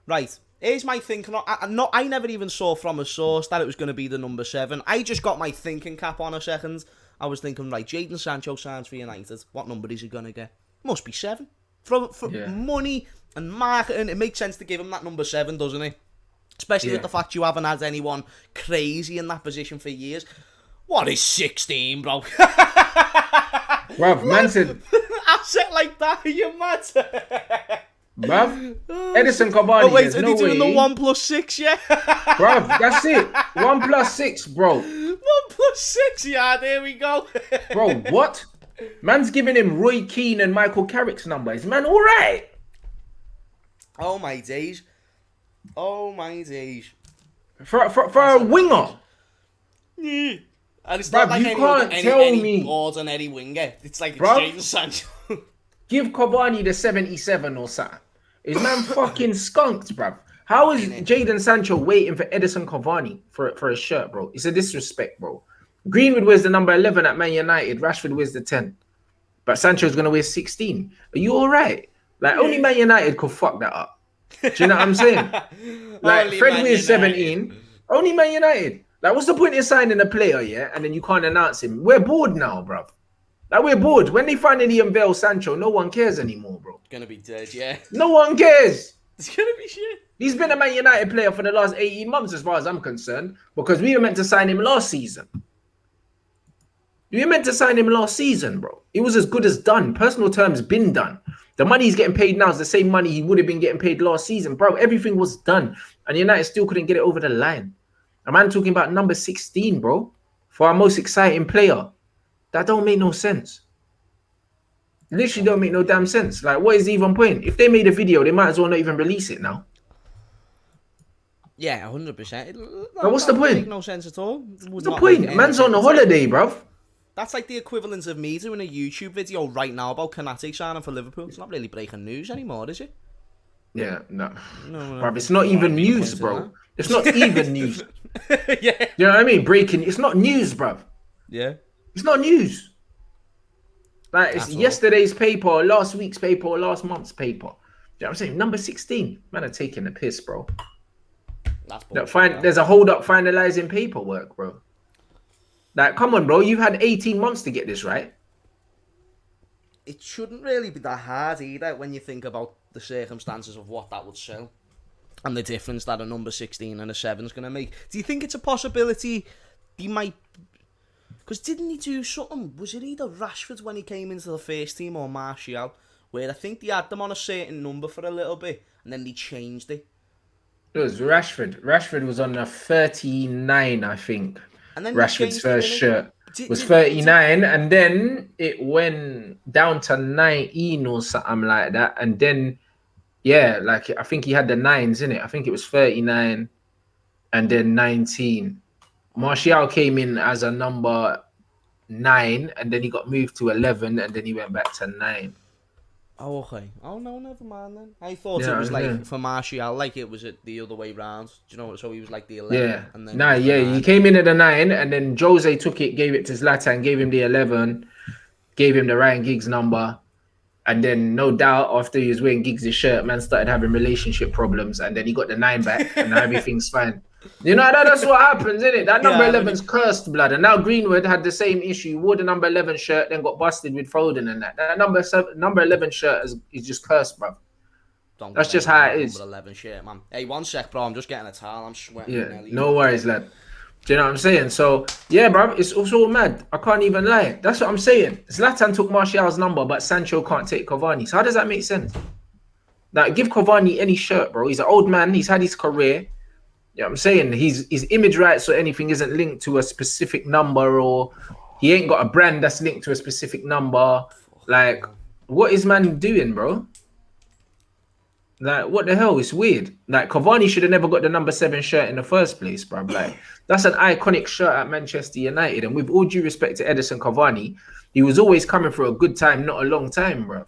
Right. Here's my thinking. I never even saw from a source that it was going to be the number 7. I just got my thinking cap on a second. I was thinking, right, Jadon Sancho signs for United. What number is he going to get? Must be 7. For money and marketing, it makes sense to give him that number 7, doesn't it? Especially with the fact you haven't had anyone crazy in that position for years. What is 16, bro? Bruv, man said... Asset like that, are you mad? Bruv, Edison Cavani. Oh wait, are they doing the 1 plus 6? Yeah. Bruv, that's it. 1 plus 6, bro. 1 plus 6, yeah. There we go. Bro, what? Man's giving him Roy Keane and Michael Carrick's number. Is man all right? Oh my days. Oh my days. For a winger. Yeah. And it's Bruv, not like you can't tell me. ordinary winger. It's like Bruv, Jadon Sancho. Give Cavani the 77 or something. Is man fucking skunked, bruv? How is Jadon Sancho waiting for Edison Cavani for a shirt, bro? It's a disrespect, bro. Greenwood wears the number 11 at Man United. Rashford wears the 10. But Sancho's going to wear 16. Are you all right? Like, only Man United could fuck that up. Do you know what I'm saying? Like, Only Fred Man wears United. 17. Only Man United. Like, what's the point in signing a player, yeah? And then you can't announce him. We're bored now, bruv. Like, we're bored. When they finally unveil Sancho, no one cares anymore, bro. Gonna be dead, yeah. No one cares. It's gonna be shit. He's been a Man United player for the last 18 months, as far as I'm concerned, because we were meant to sign him last season. We were meant to sign him last season, bro. It was as good as done. Personal terms been done. The money he's getting paid now is the same money he would have been getting paid last season, bro. Everything was done, and United still couldn't get it over the line. A man talking about number 16, bro, for our most exciting player. That don't make no sense. Literally don't make no damn sense. Like, what is the even point? If they made a video, they might as well not even release it now. Yeah, 100%. But what's the point? Make no sense at all. What's the point? Man's on a holiday, bruv. That's like the equivalent of me doing a YouTube video right now about Kanate signing for Liverpool. It's not really breaking news anymore, is it? Yeah, no. No. Bruv, it's not even news, bro. It's not even news. Yeah. You know what I mean? Breaking. It's not news, bruv. Yeah. It's not news. Like, it's yesterday's paper, or last week's paper, or last month's paper. You know what I'm saying? Number 16. Man are taking the piss, bro. That's There's a hold up finalizing paperwork, bro. Like, come on, bro. You've had 18 months to get this right. It shouldn't really be that hard either when you think about the circumstances of what that would sell and the difference that a number 16 and a 7 is going to make. Do you think it's a possibility he might... Because didn't he do something? Was it either Rashford when he came into the first team or Martial? Where I think they had them on a certain number for a little bit and then they changed it. It was Rashford. Rashford was on a 39, I think. And then Rashford's first shirt was 39, and then it went down to 19 or something like that. And then, yeah, like I think he had the 9s in it. I think it was 39 and then 19. Martial came in as a number 9, and then he got moved to 11, and then he went back to 9. Oh, okay. Oh, no, never mind then. I thought it was like for Martial, like it was the other way round. Do you know? So he was like the 11. Yeah. And then he came in at the 9, and then Jose took it, gave it to Zlatan, gave him the 11, gave him the Ryan Giggs number. And then, no doubt, after he was wearing Giggs' shirt, man started having relationship problems, and then he got the 9 back, and now everything's fine. You know, that's what happens, isn't it? That number 11's cursed, blood. And now Greenwood had the same issue. Wore the number 11 shirt, then got busted with Foden and that. That number 11 shirt is just cursed, bro. That's just how it is. Number 11 shirt, man. Hey, one sec, bro. I'm just getting a towel. I'm sweating. Yeah, no worries, lad. Do you know what I'm saying? So, yeah, bro, it's all mad. I can't even lie. That's what I'm saying. Zlatan took Martial's number, but Sancho can't take Cavani. So how does that make sense? Like, give Cavani any shirt, bro. He's an old man. He's had his career. You know what I'm saying? His image rights or anything isn't linked to a specific number, or he ain't got a brand that's linked to a specific number. Like, what is man doing, bro? Like, what the hell? It's weird. Like, Cavani should have never got the number 7 shirt in the first place, bro. Like, that's an iconic shirt at Manchester United. And with all due respect to Edison Cavani, he was always coming for a good time, not a long time, bro.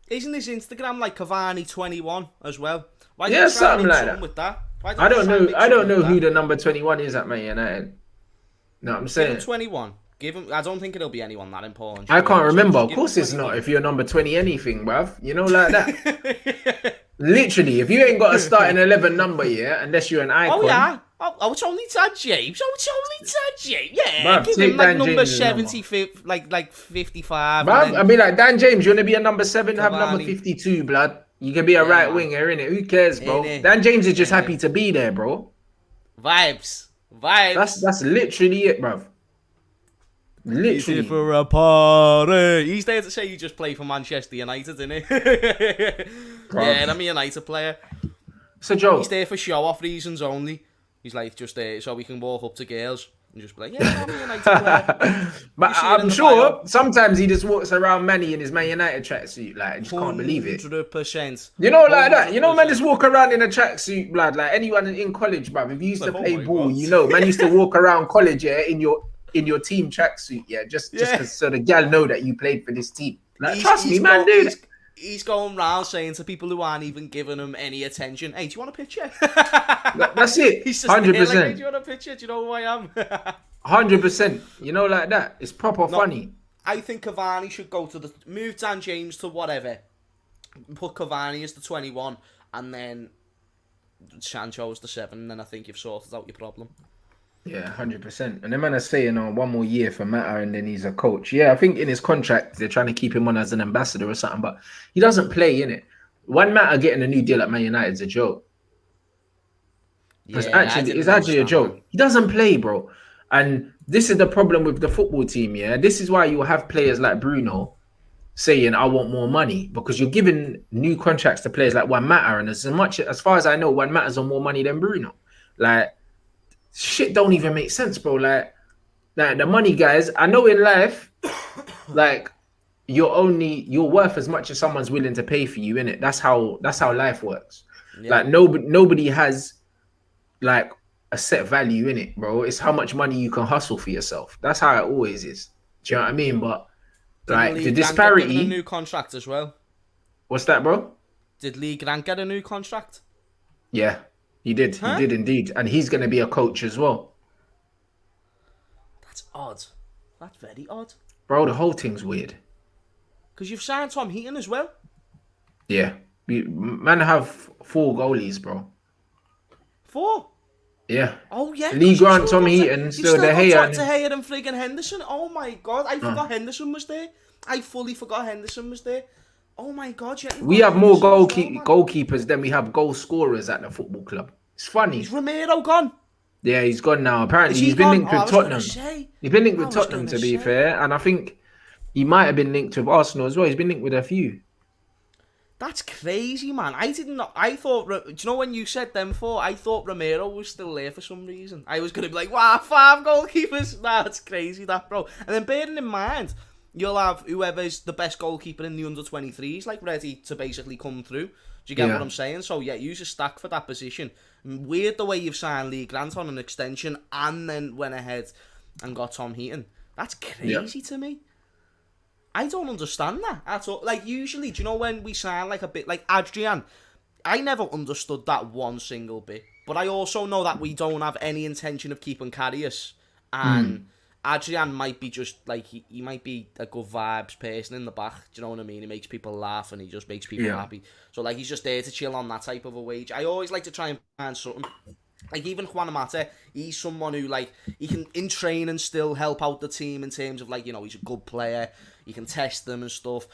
Isn't his Instagram like Cavani21 as well? Why Yeah, something like that. With that? I don't know who the number 21 is at Man United. No, I'm saying. Give him 21. Give him. I don't think it'll be anyone that important. I can't remember. Of course it's not. If you're number 20 anything, bruv. You know, like that. Literally, if you ain't got a starting 11 number, yeah, unless you're an icon. Oh, yeah. Oh, it's only Dan James. Oh, it's only Dan James. Yeah, bruv, give him like Dan number James 75, like 55. Bruv, I'd be like, Dan James, you want to be a number 7, have Cavani. number 52, blood. You can be a right winger, innit? Who cares, bro? Innit? Dan James is just happy to be there, bro. Vibes. That's literally it, bruv. Literally. He's here for a party. He's there to say you just play for Manchester United, isn't he? Yeah, I'm a United player. It's a joke. He's there for show-off reasons only. He's like, just there so we can walk up to girls and just be like, yeah, I'm a United player. But I'm sure sometimes he just walks around Manny in his Man United tracksuit, like, just can't believe it. 100%. You know, like that. You know, man, just walk around in a tracksuit, blood. Like anyone in college, bruv. If you used to play ball, you know, man used to walk around college, yeah, in your team tracksuit, yeah, just so the gal know that you played for this team. Like, trust me, man, dude. He's going round saying to people who aren't even giving him any attention, "Hey, do you want a picture?" That's it. He's just 100%. like, hey, do you want a picture? Do you know who I am? 100%. You know, like that. It's proper funny. I think Cavani should go to move Dan James to whatever. Put Cavani as the 21, and then Sancho as the 7. And then I think you've sorted out your problem. Yeah, 100%. And the man is saying, one more year for Mata and then he's a coach. Yeah, I think in his contract, they're trying to keep him on as an ambassador or something, but he doesn't play, innit? One Mata getting a new deal at Man United is a joke. It's actually a joke. He doesn't play, bro. And this is the problem with the football team, yeah? This is why you have players like Bruno saying, I want more money, because you're giving new contracts to players like Juan Mata, and as far as I know, Juan Mata's on more money than Bruno. Like, shit don't even make sense, bro. Like the money, guys. I know in life, like you're worth as much as someone's willing to pay for you, innit? That's how life works. Yeah. Like nobody has like a set value in it, bro. It's how much money you can hustle for yourself. That's how it always is. Do you know what I mean? But like the disparity. Get a new contract as well. What's that, bro? Did Lee Grant get a new contract? Yeah. He did. Huh? He did indeed. And he's going to be a coach as well. That's odd. That's very odd. Bro, the whole thing's weird. Because you've signed Tom Heaton as well. Yeah. Man have 4 goalies, bro. 4? Yeah. Oh, yeah. Lee Grant, Tom Heaton, still De Gea. De Gea and friggin' Henderson. Oh, my God. I forgot Henderson was there. I fully forgot Henderson was there. Oh my God! Yeah, we have more goalkeepers than we have goal scorers at the football club. It's funny. Is Romero gone? Yeah, he's gone now. Apparently, he's been linked with Tottenham. He's been linked with Tottenham, to be fair, and I think he might have been linked with Arsenal as well. He's been linked with a few. That's crazy, man. I didn't know. I thought. Do you know when you said them 4? I thought Romero was still there for some reason. I was gonna be like, wow, 5 goalkeepers. Nah, that's crazy, that, bro. And then bearing in mind, you'll have whoever's the best goalkeeper in the under-23s, like, ready to basically come through. Do you get what I'm saying? So, yeah, use a stack for that position. Weird the way you've signed Lee Grant on an extension and then went ahead and got Tom Heaton. That's crazy to me. I don't understand that at all. Like, usually, do you know when we sign, like, a bit like Adrian? I never understood that one single bit. But I also know that we don't have any intention of keeping Karius. And Adrian might be just like he might be a good vibes person in the back. Do you know what I mean? He makes people laugh and he just makes people happy. So like he's just there to chill on that type of a wage. I always like to try and find something. Like even Juan Mata, he's someone who like he can in training still help out the team in terms of like, you know, he's a good player. You can test them and stuff.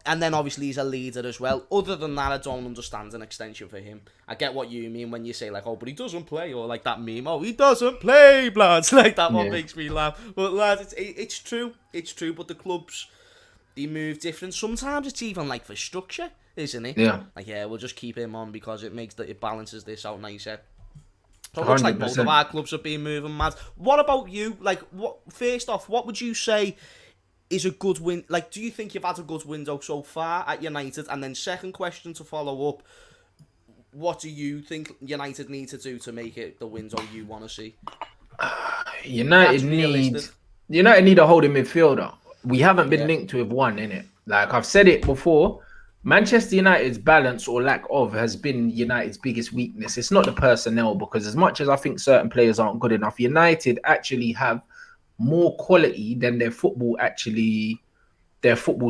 And then obviously he's a leader as well. Other than that, I don't understand an extension for him. I get what you mean when you say like, oh, but he doesn't play, or like that meme, oh, he doesn't play, lads. Like that one makes me laugh. But lads, it's true. It's true. But the clubs, they move different. Sometimes it's even like for structure, isn't it? Yeah. Like, yeah, we'll just keep him on because it balances this out nicer. So it looks like both of our clubs are being moving mad. What about you? Like, first off, what would you say is a good win? Like, do you think you've had a good window so far at United? And then second question to follow up, what do you think United need to do to make it the window you want to see? United need a holding midfielder. We haven't been linked with one, innit? Like I've said it before, Manchester United's balance or lack of has been United's biggest weakness. It's not the personnel, because as much as I think certain players aren't good enough, United actually have more quality than their football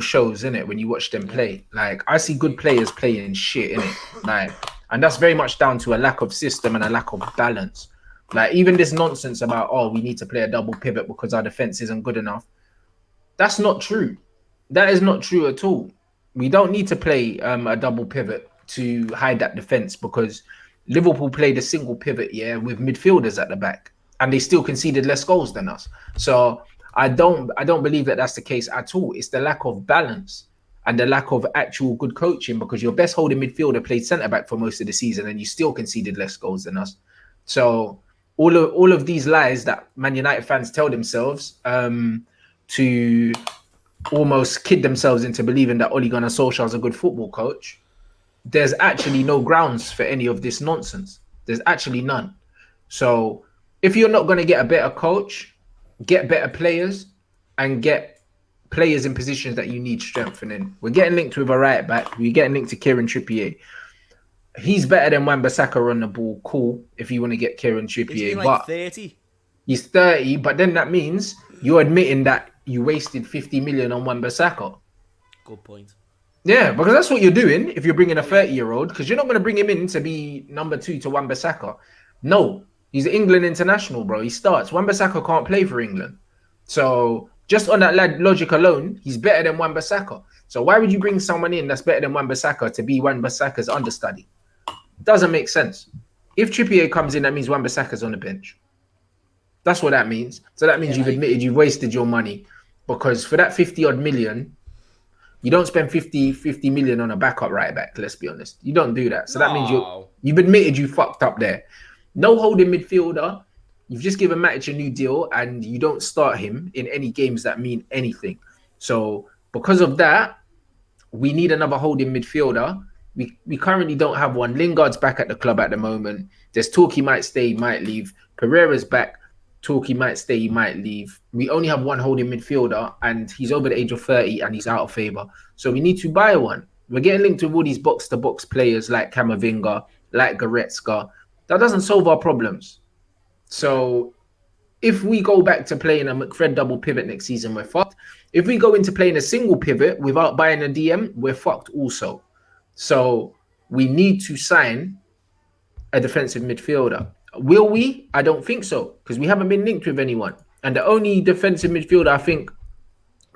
shows, innit? When you watch them play, like I see good players playing shit, innit? Like, and that's very much down to a lack of system and a lack of balance. Like even this nonsense about, oh, we need to play a double pivot because our defense isn't good enough. That's not true. That is not true at all. We don't need to play a double pivot to hide that defense, because Liverpool played a single pivot, with midfielders at the back, and they still conceded less goals than us. So I don't believe that that's the case at all. It's the lack of balance and the lack of actual good coaching, because your best holding midfielder played centre back for most of the season and you still conceded less goals than us. So all of these lies that Man United fans tell themselves to almost kid themselves into believing that Ole Gunnar Solskjaer is a good football coach, there's actually no grounds for any of this nonsense. There's actually none. So if you're not going to get a better coach, get better players, and get players in positions that you need strengthening. We're getting linked with a right back. We're getting linked to Kieran Trippier. He's better than Wan-Bissaka on the ball. Cool, if you want to get Kieran Trippier. He's like 30. He's 30, but then that means you're admitting that you wasted 50 million on Wan-Bissaka. Good point. Yeah, because that's what you're doing if you're bringing a 30-year-old, because you're not going to bring him in to be number 2 to Wan-Bissaka. No, he's an England international, bro. He starts. Wan-Bissaka can't play for England. So just on that logic alone, he's better than Wan-Bissaka. So why would you bring someone in that's better than Wan-Bissaka to be Wan-Bissaka's understudy? Doesn't make sense. If Trippier comes in, that means Wan-Bissaka's on the bench. That's what that means. So that means you've admitted you've wasted your money, because for that 50-odd million, you don't spend 50 million on a backup right back, let's be honest. You don't do that. So that means you've admitted you fucked up there. No holding midfielder. You've just given Matic a new deal and you don't start him in any games that mean anything. So because of that, we need another holding midfielder. We currently don't have one. Lingard's back at the club at the moment. There's talk he might stay, he might leave. Pereira's back. Talk he might stay, he might leave. We only have one holding midfielder and he's over the age of 30 and he's out of favour. So we need to buy one. We're getting linked with all these box-to-box players like Camavinga, like Goretzka. That doesn't solve our problems. So if we go back to playing a McFred double pivot next season, we're fucked. If we go into playing a single pivot without buying a DM, we're fucked also. So we need to sign a defensive midfielder. Will we? I don't think so, because we haven't been linked with anyone. And the only defensive midfielder I think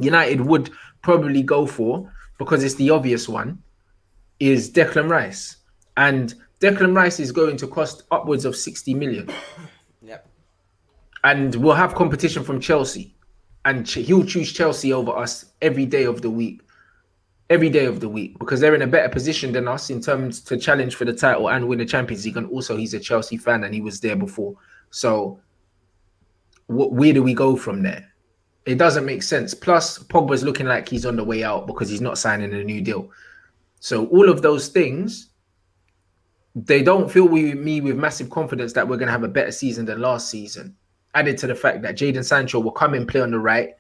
United would probably go for, because it's the obvious one, is Declan Rice. And Declan Rice is going to cost upwards of 60 million. Yep. And we'll have competition from Chelsea. And he'll choose Chelsea over us every day of the week. Every day of the week, because they're in a better position than us in terms to challenge for the title and win the Champions League. And also he's a Chelsea fan and he was there before. So where do we go from there? It doesn't make sense. Plus Pogba's looking like he's on the way out because he's not signing a new deal. So all of those things, they don't fill me with massive confidence that we're going to have a better season than last season. Added to the fact that Jadon Sancho will come and play on the right.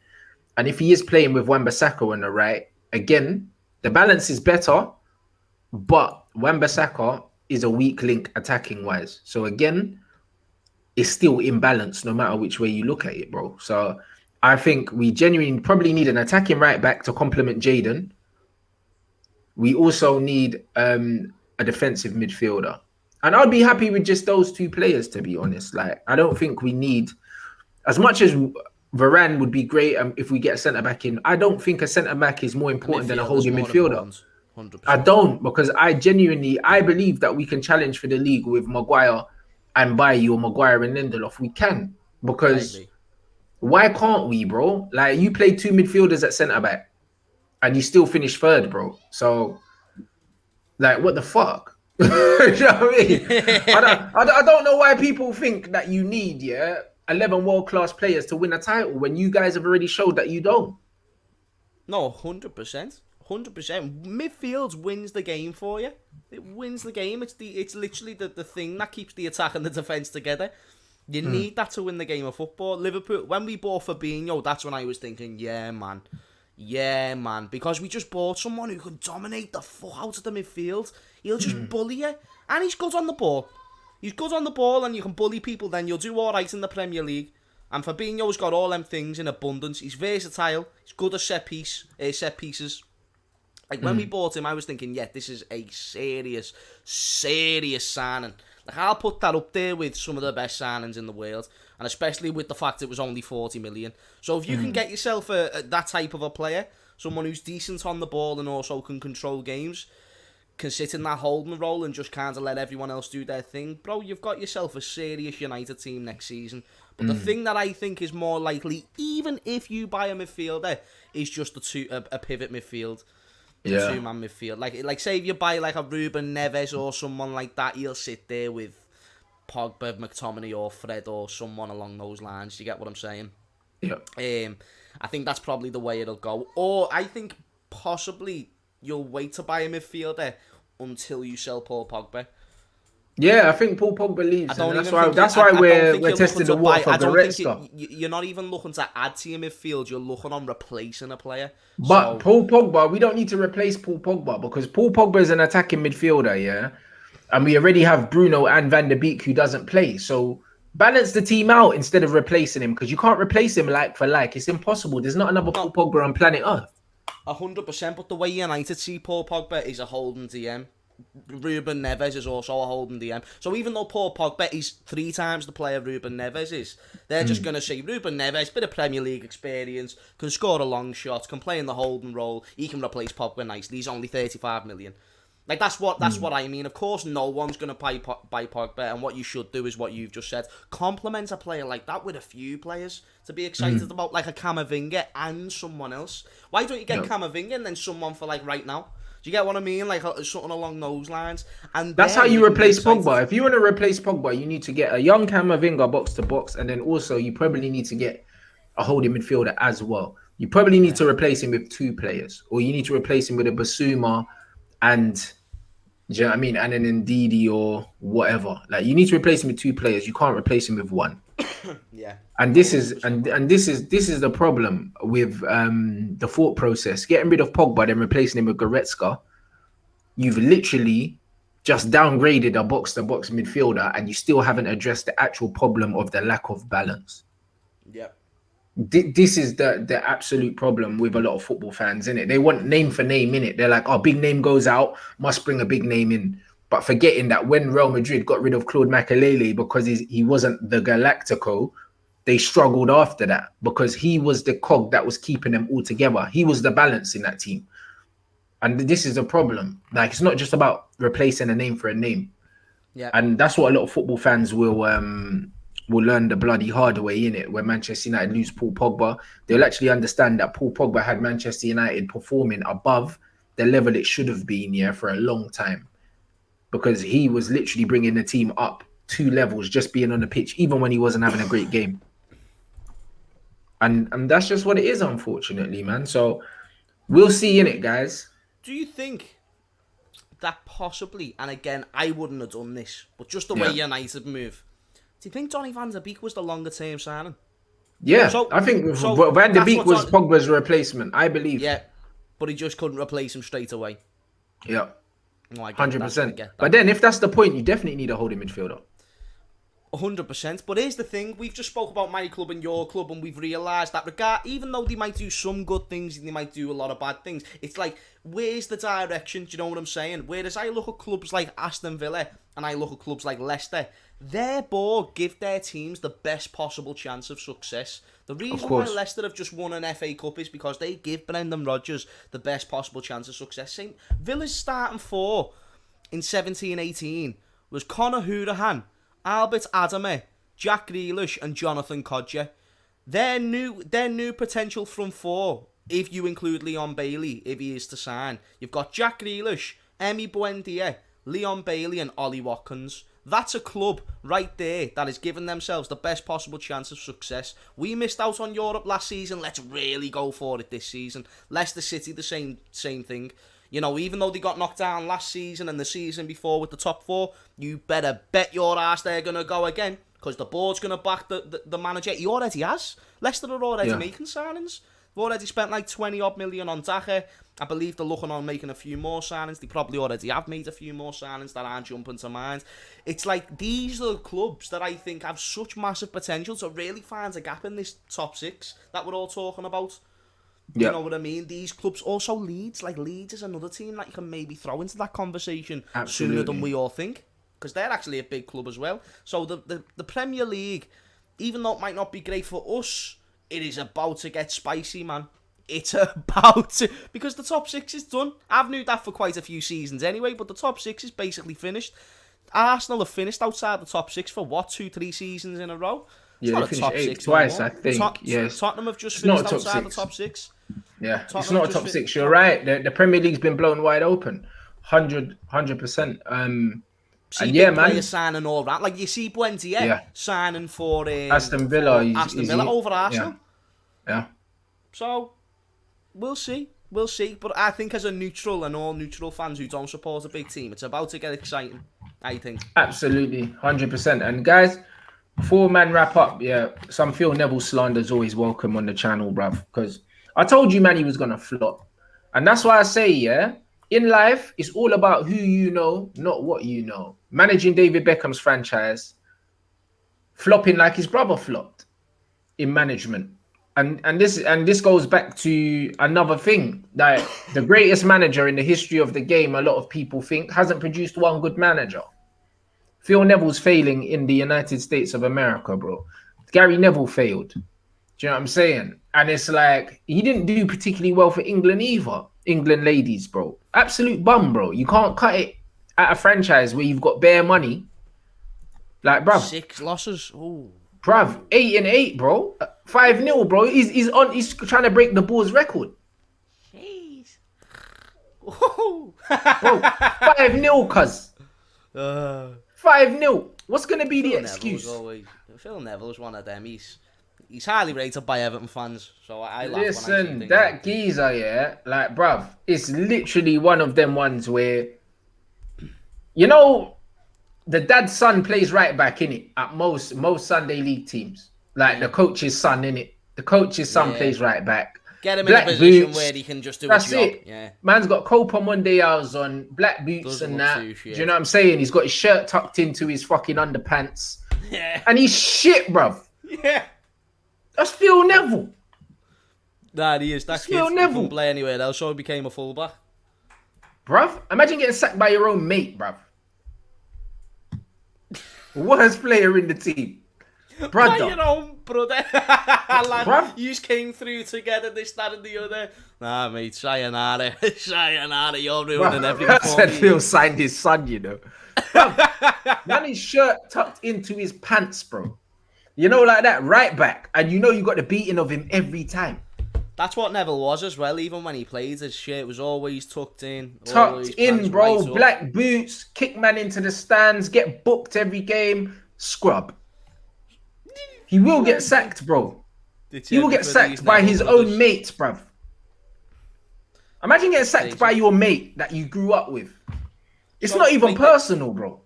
And if he is playing with Wan-Bissaka on the right, again, the balance is better, but Wan-Bissaka is a weak link attacking wise. So again, it's still imbalanced no matter which way you look at it, bro. So I think we genuinely probably need an attacking right back to complement Jadon. We also need a defensive midfielder. And I'd be happy with just those two players, to be honest. Like, I don't think we need, as much as Varane would be great if we get a centre back in. I don't think a centre back is more important than a holding midfielder. 100%. I don't, because I believe that we can challenge for the league with Maguire and Bailly, or Maguire and Lindelof. We can, because why can't we, bro? Like, you play 2 midfielders at centre back and you still finish 3rd, bro. So, like, what the fuck? You know what I mean? I don't know why people think that you need 11 world-class players to win a title when you guys have already showed that you don't. No, 100%. 100%. Midfield wins the game for you. It wins the game. It's literally the thing that keeps the attack and the defence together. You need that to win the game of football. Liverpool, when we bought Fabinho, that's when I was thinking, yeah, man. Because we just bought someone who can dominate the fuck out of the midfield. He'll just bully you. And he's good on the ball. He's good on the ball, and you can bully people, then you'll do alright in the Premier League. And Fabinho's got all them things in abundance. He's versatile. He's good at set pieces. Like, when we bought him, I was thinking, yeah, this is a serious signing. Like, I'll put that up there with some of the best signings in the world, and especially with the fact it was only 40 million. So if you can get yourself that type of a player, someone who's decent on the ball and also can control games, can sit in that holding role and just kind of let everyone else do their thing, bro, you've got yourself a serious United team next season. But the thing that I think is more likely, even if you buy a midfielder, is just a pivot midfield. Yeah. 2-man midfield. Like say if you buy like a Ruben Neves or someone like that, he'll sit there with Pogba, McTominay or Fred or someone along those lines. You get what I'm saying? Yeah. I think that's probably the way it'll go. Or I think possibly you'll wait to buy a midfielder until you sell Paul Pogba. Yeah, I think Paul Pogba leaves. That's why we're testing the water for Goretzka. You're not even looking to add to your midfield. You're looking on replacing a player. But Paul Pogba, we don't need to replace Paul Pogba, because Paul Pogba is an attacking midfielder, yeah? And we already have Bruno and Van der Beek who doesn't play. So balance the team out instead of replacing him, because you can't replace him like for like. It's impossible. There's not another Paul Pogba on planet Earth. 100%, but the way United see Paul Pogba is a holding DM. Ruben Neves is also a holding DM. So even though Paul Pogba is 3 times the player Ruben Neves is, they're just going to say Ruben Neves, bit of Premier League experience, can score a long shot, can play in the holding role, he can replace Pogba nicely, he's only 35 million. Like, that's what I mean. Of course, no one's going to buy Pogba, and what you should do is what you've just said. Complement a player like that with a few players to be excited about, like a Camavinga and someone else. Why don't you get Camavinga and then someone for, like, right now? Do you get what I mean? Like, something along those lines. And that's how you replace Pogba. If you want to replace Pogba, you need to get a young Camavinga box to box, and then also you probably need to get a holding midfielder as well. You probably need to replace him with 2 players, or you need to replace him with a Basuma and, do you know what I mean? And an Ndidi or whatever. Like, you need to replace him with 2 players. You can't replace him with 1. Yeah. And this is the problem with the thought process. Getting rid of Pogba, then replacing him with Goretzka. You've literally just downgraded a box-to-box midfielder, and you still haven't addressed the actual problem of the lack of balance. Yeah. This is the absolute problem with a lot of football fans, innit? They want name for name, innit? They're like, oh, big name goes out, must bring a big name in. But forgetting that when Real Madrid got rid of Claude Makelele because he wasn't the Galactico, they struggled after that because he was the cog that was keeping them all together. He was the balance in that team. And this is a problem. Like, it's not just about replacing a name for a name. Yeah. And that's what a lot of football fans will learn the bloody hard way, innit? When Manchester United lose Paul Pogba, they'll actually understand that Paul Pogba had Manchester United performing above the level it should have been, for a long time. Because he was literally bringing the team up 2 levels just being on the pitch, even when he wasn't having a great game. And that's just what it is, unfortunately, man. So we'll see, innit, guys? Do you think that possibly, and again, I wouldn't have done this, but just the way United move, do you think Donny van der Beek was the longer term signing? Yeah, I think Van der Beek was Pogba's replacement, I believe. Yeah, but he just couldn't replace him straight away. Yeah, no, 100%. But then if that's the point, you definitely need a holding midfielder. 100%. But here's the thing: we've just spoke about my club and your club, and we've realised that even though they might do some good things and they might do a lot of bad things, it's like, where's the direction? Do you know what I'm saying? Whereas I look at clubs like Aston Villa and I look at clubs like Leicester, their board give their teams the best possible chance of success. The reason why Leicester have just won an FA Cup is because they give Brendan Rodgers the best possible chance of success. Same Villa's starting four in 17-18 was Conor Hourihane, Albert Adame, Jack Grealish and Jonathan Kodjia. Their new potential front four, if you include Leon Bailey, if he is to sign. You've got Jack Grealish, Emi Buendia, Leon Bailey and Ollie Watkins. That's a club right there that has given themselves the best possible chance of success. We missed out on Europe last season. Let's really go for it this season. Leicester City, the same thing. You know, even though they got knocked down last season and the season before with the top four, you better bet your ass they're going to go again, because the board's going to back the manager. He already has. Leicester are already making signings. They've already spent like 20 odd million on Daka. I believe they're looking on making a few more signings. They probably already have made a few more signings that aren't jumping to mind. It's like, these are the clubs that I think have such massive potential to really find a gap in this top six that we're all talking about. You know what I mean? These clubs, also Leeds. Like, Leeds is another team that you can maybe throw into that conversation sooner than we all think, because they're actually a big club as well. So the Premier League, even though it might not be great for us, it is about to get spicy, man. It's about to, because the top six is done. I've knew that for quite a few seasons anyway, but the top six is basically finished. Arsenal have finished outside the top six for what, 2-3 seasons in a row? It's not a top six twice, I think. Yes. Tottenham have just finished outside the top six. Yeah, it's not a top six. You're right. The Premier League's been blown wide open, 100%. And yeah, man, players signing all that. Like, you see Buendia signing for Aston Villa. Over Arsenal. Yeah. So we'll see. But I think as a neutral and all neutral fans who don't support a big team, it's about to get exciting, I think. Absolutely, 100%. And guys, before man wrap up, some Phil Neville slander is always welcome on the channel, bruv, because I told you, man, he was gonna flop, and that's why I say, in life, it's all about who you know, not what you know. Managing David Beckham's franchise, flopping like his brother flopped in management, and this goes back to another thing, that the greatest manager in the history of the game, a lot of people think, hasn't produced one good manager. Phil Neville's failing in the United States of America, bro. Gary Neville failed. Do you know what I'm saying? And it's like, he didn't do particularly well for England either. England ladies, bro. Absolute bum, bro. You can't cut it at a franchise where you've got bare money. Like, bruv. 6 losses. Ooh. Bruv, 8-8, bro. 5-0, bro. He's trying to break the Bulls record. Jeez. Bro, 5-0, cuz. 5-0. What's going to be the excuse? Phil Neville's one of them. He's highly rated by Everton fans, so I laugh. Listen, that geezer, like, bruv, it's literally one of them ones where, you know, the dad's son plays right back, innit? At most Sunday league teams. Like, the coach's son, innit? The coach's son plays right back. Get him in a position where he can just do a job. It. Yeah. Man's got Copa Monday hours on, black boots and that. Do you know what I'm saying? He's got his shirt tucked into his fucking underpants. Yeah. And he's shit, bruv. Yeah. That's Phil Neville. Nah, he is. That's Phil Neville. Couldn't play anywhere else, so he became a fullback. Bruv, imagine getting sacked by your own mate, bruv. Worst player in the team. Brother. By your own brother. Like, you came through together, this, that, and the other. Nah, mate, sayonara. Sayonara, you're ruining everything. I said Phil signed his son, you know. Bruv, man, his shirt tucked into his pants, bro. You know, like that, right back. And you know you got the beating of him every time. That's what Neville was as well. Even when he played, his shirt was always tucked in. Tucked in, bro. Right, black boots, kick man into the stands, get booked every game. Scrub. He will get sacked, bro. He will get sacked by his own mates, bruv. Imagine getting sacked by your mate that you grew up with. It's not even personal, bro.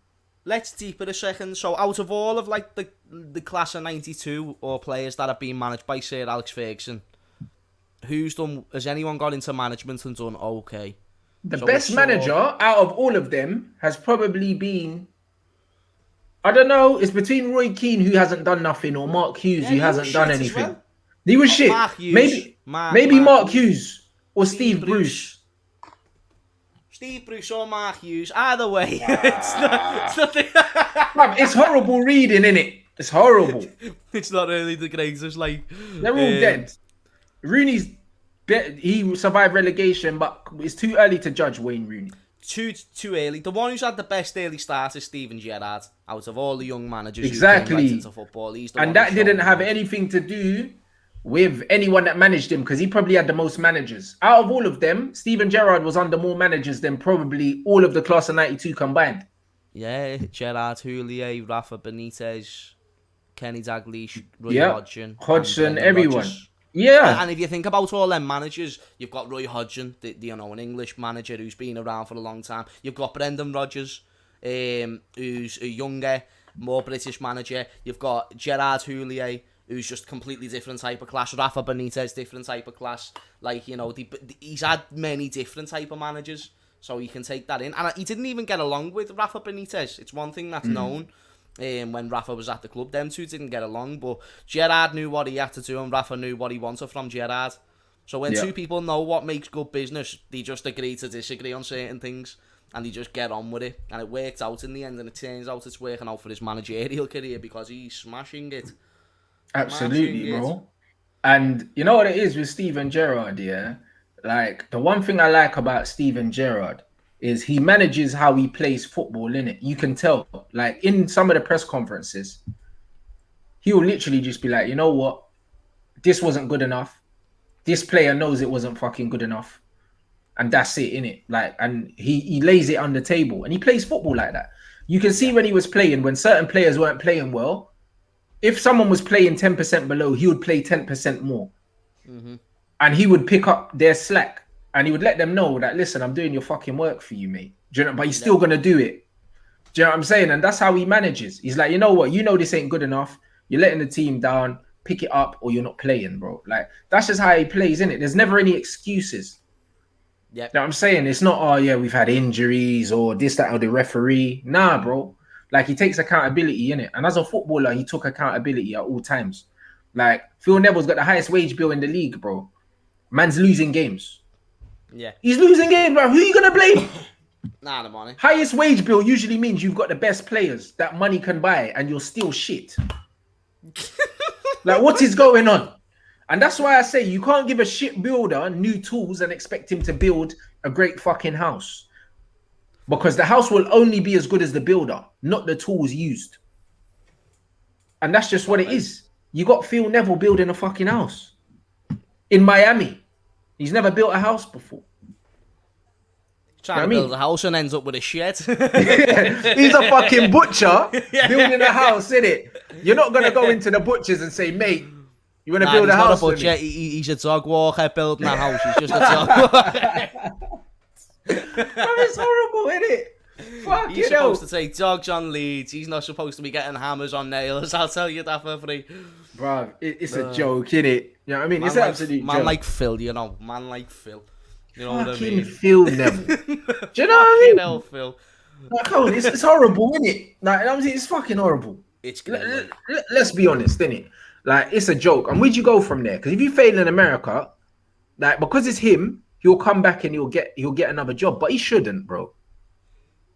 Let's deep it a second. So out of all of like the class of 92 or players that have been managed by Sir Alex Ferguson, has anyone got into management and done okay? The best manager out of all of them has probably been I don't know. It's between Roy Keane, who hasn't done nothing, or Mark Hughes, Yeah, who he was hasn't done shit as anything. well. He was shit. Mark Hughes. Maybe Mark Hughes or Steve Bruce. Steve Bruce or Mark Hughes. Either way, it's nothing. It's horrible reading, innit? It's horrible. It's not really the greatest. Like They're all dead. Rooney's he survived relegation, but it's too early to judge Wayne Rooney. Too early. The one who's had the best early start is Steven Gerrard. Out of all the young managers exactly. who came right into football, he's the and one that didn't have anything to do with anyone that managed him, because he probably had the most managers. Out of all of them, Steven Gerrard was under more managers than probably all of the class of 92 combined. Yeah, Gerrard, Houllier, Rafa Benitez, Kenny Dalglish, Roy Hodgson, everyone. Rodgers. Yeah. And if you think about all them managers, you've got Roy Hodgson, an English manager who's been around for a long time. You've got Brendan Rodgers, who's a younger, more British manager. You've got Gerard Houllier, who's just completely different type of class. Rafa Benitez, different type of class. Like, he's had many different type of managers, so you can take that in. And he didn't even get along with Rafa Benitez. It's one thing that's known. When Rafa was at the club, them two didn't get along, but Gerrard knew what he had to do and Rafa knew what he wanted from Gerrard. So when two people know what makes good business, they just agree to disagree on certain things and they just get on with it. And it worked out in the end, and it turns out it's working out for his managerial career because he's smashing it. Absolutely, bro. And you know what it is with Steven Gerrard, yeah? Like, the one thing I like about Steven Gerrard is he manages how he plays football, innit? You can tell. Like, in some of the press conferences, he'll literally just be like, you know what? This wasn't good enough. This player knows it wasn't fucking good enough. And that's it, innit? Like, and he lays it on the table. And he plays football like that. You can see when he was playing, when certain players weren't playing well, if someone was playing 10% below, he would play 10% more. Mm-hmm. And he would pick up their slack. And he would let them know that, listen, I'm doing your fucking work for you, mate. Do you know? But he's still going to do it. Do you know what I'm saying? And that's how he manages. He's like, you know what? You know this ain't good enough. You're letting the team down. Pick it up or you're not playing, bro. Like, that's just how he plays, innit? There's never any excuses. Yeah. You know what I'm saying? It's not, oh, yeah, we've had injuries or this, that, or the referee. Nah, bro. Like, he takes accountability, innit? And as a footballer, he took accountability at all times. Like, Phil Neville's got the highest wage bill in the league, bro. Man's losing games. Yeah. He's losing games, bro. Who are you going to blame? Nah, the money. Highest wage bill usually means you've got the best players that money can buy and you're still shit. Like, what is going on? And that's why I say you can't give a shit builder new tools and expect him to build a great fucking house. Because the house will only be as good as the builder, not the tools used. And that's just what it is. You got Phil Neville building a fucking house in Miami. He's never built a house before. Trying to build a house and ends up with a shed. He's a fucking butcher building a house, innit? You're not going to go into the butchers and say, mate, you want to build a house? Not a butcher. He's a dog walker building a house. He's just a dog walker. It's horrible, innit? Fuck, He's supposed to take dogs on leads. He's not supposed to be getting hammers on nails. I'll tell you that for free. Bro, it's a joke, innit? You know what I mean? It's an absolute man joke. Like Phil, you know. Man like Phil. You know what I mean? Phil Neville. Do you know what I mean? Hell, Phil. Like, oh, it's horrible, innit? Like, it's fucking horrible. It's let's be honest, innit? Like, it's a joke. And where'd you go from there? Because if you fail in America, like, because it's him, he'll come back and he'll get another job. But he shouldn't, bro.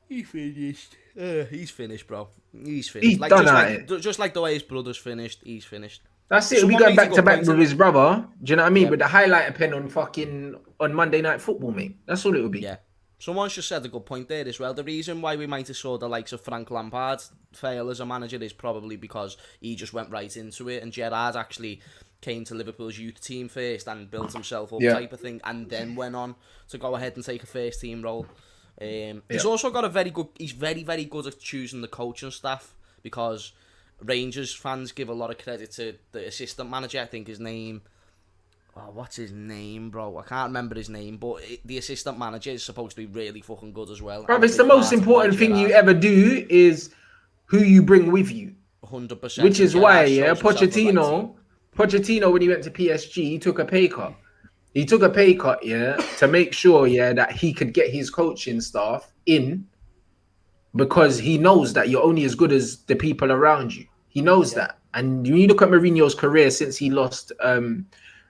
He's finished. He's finished, bro. He's finished. He's done just like the way his brother's finished, he's finished. That's it. He'll be going back to back with his brother. Do you know what I mean? With the highlighter pen on Monday Night Football, mate. That's all it would be. Yeah. Someone's just said a good point there as well. The reason why we might have saw the likes of Frank Lampard fail as a manager is probably because he just went right into it, and Gerrard actually came to Liverpool's youth team first and built himself up type of thing, and then went on to go ahead and take a first team role. He's also got he's very, very good at choosing the coaching staff, because Rangers fans give a lot of credit to the assistant manager. I think his name... Oh, what's his name, bro? I can't remember his name, but the assistant manager is supposed to be really fucking good as well. Bro, it's the most important thing you ever do is who you bring with you. 100%. Which is why, Pochettino, when he went to PSG, he took a pay cut. He took a pay cut, to make sure, that he could get his coaching staff in because he knows that you're only as good as the people around you. He knows that. And when you look at Mourinho's career since he lost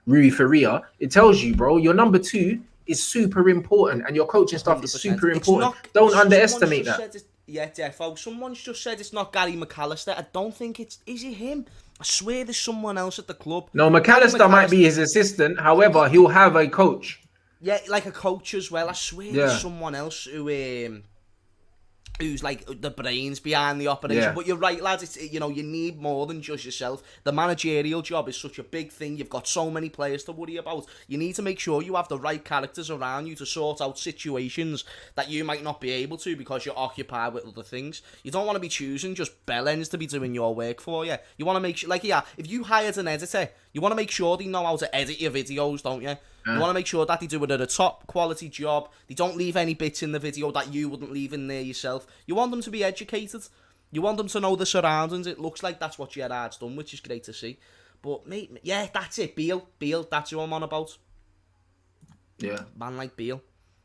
Rui Faria, it tells you, bro, your number 2 is super important and your coaching staff is 100%. super important. Don't underestimate that. Yeah, defo. Someone's just said it's not Gary McAllister. I don't think it's... Is it him? I swear there's someone else at the club. No, McAllister might be his assistant. However, he'll have a coach. Yeah, like a coach as well. I swear there's someone else who's like the brains behind the operation. Yeah. But you're right, lads. It's, you know, you need more than just yourself. The managerial job is such a big thing. You've got so many players to worry about. You need to make sure you have the right characters around you to sort out situations that you might not be able to because you're occupied with other things. You don't want to be choosing just bellends to be doing your work for you. You want to make sure, like, yeah, if you hired an editor, you want to make sure they know how to edit your videos, don't you? You want to make sure that they do it at a top quality job. They don't leave any bits in the video that you wouldn't leave in there yourself. You want them to be educated. You want them to know the surroundings. It looks like that's what Gerrard's done, which is great to see. But, mate, yeah, that's it. Beale, that's who I'm on about. Yeah. Man like Beale.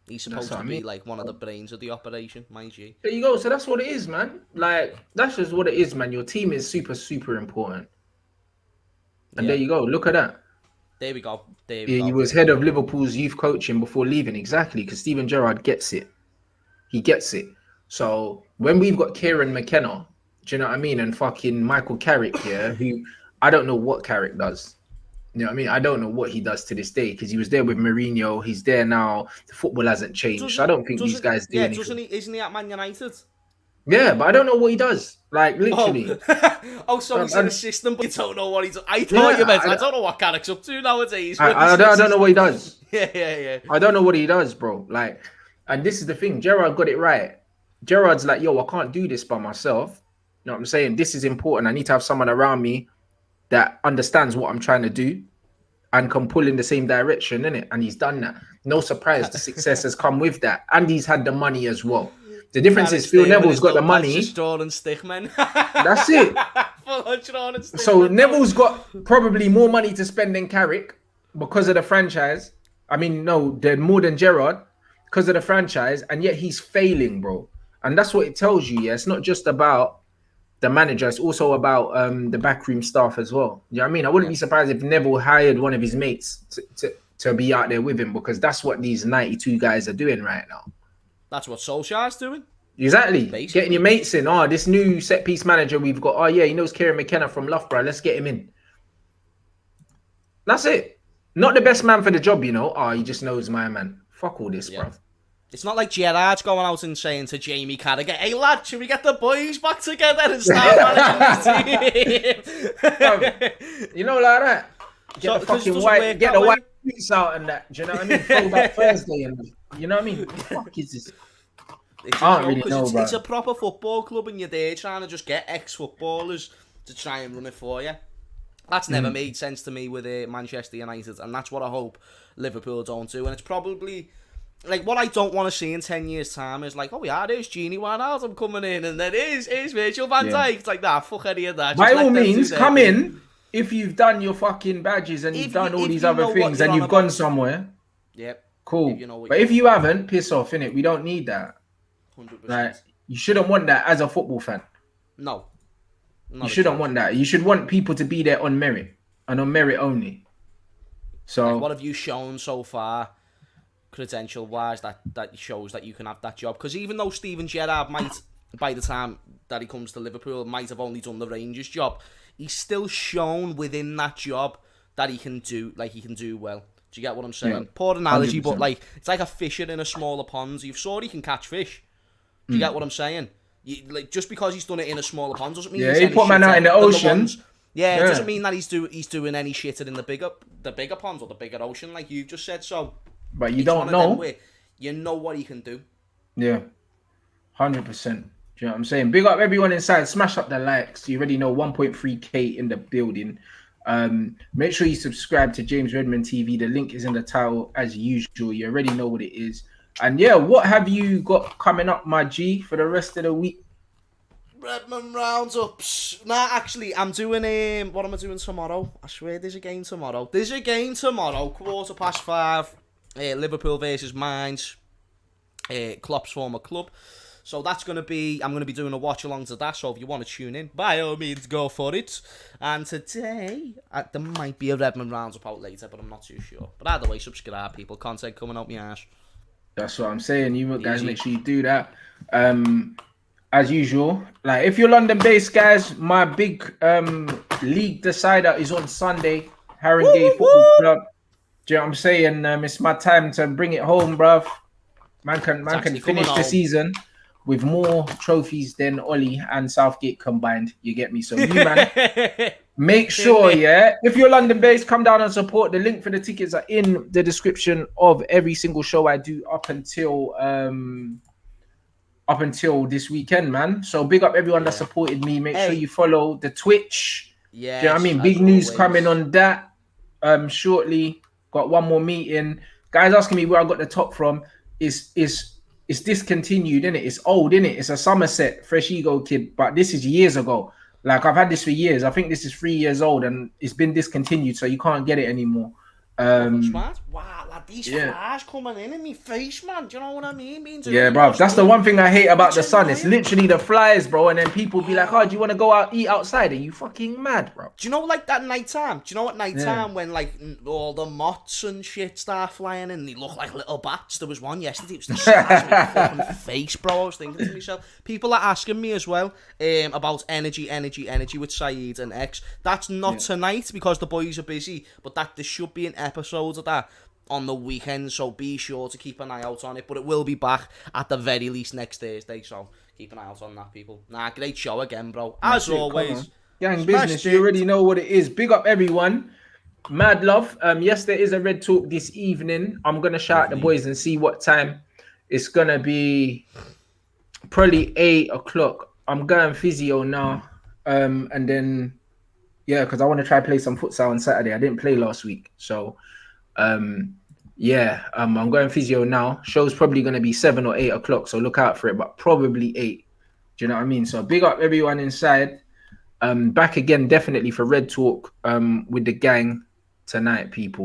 He's supposed to be, like, one of the brains of the operation, mind you. There you go. So that's what it is, man. Like, that's just what it is, man. Your team is super, super important. And there you go. Look at that. There we go. He was head of Liverpool's youth coaching before leaving. Exactly, because Steven Gerrard gets it. He gets it. So when we've got Kieran McKenna, do you know what I mean? And fucking Michael Carrick here, who I don't know what Carrick does. You know what I mean? I don't know what he does to this day because he was there with Mourinho. He's there now. The football hasn't changed. So I don't think these guys do anything. Isn't he at Man United? Yeah, but I don't know what he does. Like, literally. So he's an assistant, but you don't know what he does. I thought you meant, I don't know what Carrick's up to nowadays. I don't know what he does. Yeah. I don't know what he does, bro. Like, and this is the thing. Gerrard got it right. Gerrard's like, yo, I can't do this by myself. You know what I'm saying? This is important. I need to have someone around me that understands what I'm trying to do and can pull in the same direction, innit? And he's done that. No surprise, the success has come with that. And he's had the money as well. The difference is Phil Neville's got the money. Straw and stick, man. That's it. So Neville's got probably more money to spend than Carrick because of the franchise. I mean, no, they're more than Gerrard because of the franchise, and yet he's failing, bro. And that's what it tells you, yeah? It's not just about the manager, it's also about the backroom staff as well. You know what I mean? I wouldn't be surprised if Neville hired one of his mates to be out there with him because that's what these 92 guys are doing right now. That's what Solskjaer's doing. Exactly. Basically. Getting your mates in. Oh, this new set piece manager we've got. Oh, yeah, he knows Kieran McKenna from Loughborough. Let's get him in. That's it. Not the best man for the job, you know. Oh, he just knows my man. Fuck all this, bruv. It's not like Gerrard's going out and saying to Jamie Carragher, hey, lad, should we get the boys back together and start managing this team? You know, like that. Get the fucking white boots out and that. Do you know what I mean? Throwback Thursday and you know what I mean? What the fuck is this? I don't really know, bro. It's a proper football club and you're there trying to just get ex-footballers to try and run it for you. That's never made sense to me with Manchester United, and that's what I hope Liverpool don't do. And it's probably... Like, what I don't want to see in 10 years' time is like, oh yeah, there's Genie Wijnaldum coming in, and then here's Virgil van Dijk. It's like, nah, fuck any of that. By all means, come in if you've done your fucking badges and you've done all these other things and you've gone somewhere. Yep. Cool. But if you haven't, piss off, innit? We don't need that. 100%. Like, you shouldn't want that as a football fan. No. You shouldn't want that. You should want people to be there on merit and on merit only. So, like, what have you shown so far? Credential wise that shows that you can have that job, because even though Steven Gerrard might, by the time that he comes to Liverpool, might have only done the Rangers job, he's still shown within that job that he can do well. Do you get what I'm saying? Yeah, poor analogy, 100%. But like it's like a fisher in a smaller pond. You've saw he can catch fish. Do you get what I'm saying? Like, just because he's done it in a smaller pond doesn't mean he put man out in the ocean. It doesn't mean that he's doing any shitter in the bigger ponds or the bigger ocean, like you've just said. So. But you don't know. You know what he can do. Yeah. 100%. Do you know what I'm saying? Big up everyone inside. Smash up the likes. You already know 1.3K in the building. Make sure you subscribe to James Redmond TV. The link is in the title as usual. You already know what it is. And yeah, what have you got coming up, my G, for the rest of the week? Redmond roundups. Nah, actually, I'm doing what am I doing tomorrow? I swear there's a game tomorrow. 5:15. Liverpool versus Mainz, Klopp's former club. So that's I'm gonna be doing a watch along to that. So if you want to tune in, by all means, go for it. And today there might be a Redmond roundup out later, but I'm not too sure. But either way, subscribe, people. Content coming out my ass. That's what I'm saying. You guys, make sure you do that. As usual, like if you're London-based, guys, my big league decider is on Sunday. Haringey Football Club. Do you know what I'm saying? It's my time to bring it home, bruv. Man can finish the season with more trophies than Ollie and Southgate combined. You get me? So you, man, make sure, if you're London-based, come down and support. The link for the tickets are in the description of every single show I do up until this weekend, man. So big up everyone that supported me. Make sure you follow the Twitch. Yeah, do you know what I mean? Big news coming on that shortly. Got one more meeting. Guys asking me where I got the top from. It's discontinued, innit? It's old, innit? It's a Somerset Fresh Ego kid, but this is years ago. Like, I've had this for years. I think this is 3 years old and it's been discontinued, so you can't get it anymore. Smart. Wow, like these flies coming in my face, man. Do you know what I mean? Bro. That's the one thing I hate about the sun. It's literally the flies, bro. And then people be like, "Oh, do you want to go out eat outside?" Are you fucking mad, bro? Do you know like that nighttime? Do you know at nighttime when like all the moths and shit start flying and they look like little bats? There was one yesterday. It was the size of my fucking face, bro. I was thinking to myself. People are asking me as well about energy with Saeed and X. That's not tonight because the boys are busy, but there should be an episode of that on the weekend, so be sure to keep an eye out on it. But it will be back at the very least next Thursday, so keep an eye out on that, people. Great show again, bro. As always, gang business. You already know what it is. Big up everyone. Mad love. Yes, there is a Red Talk this evening. I'm gonna shout at the boys and see what time. It's gonna be probably 8 o'clock. I'm going physio now, and then because I want to try play some futsal on Saturday. I didn't play last week, so I'm going physio now. Show's probably going to be 7 or 8 o'clock, so look out for it, but probably 8. Do you know what I mean? So big up everyone inside. Back again definitely for Red Talk with the gang tonight, people.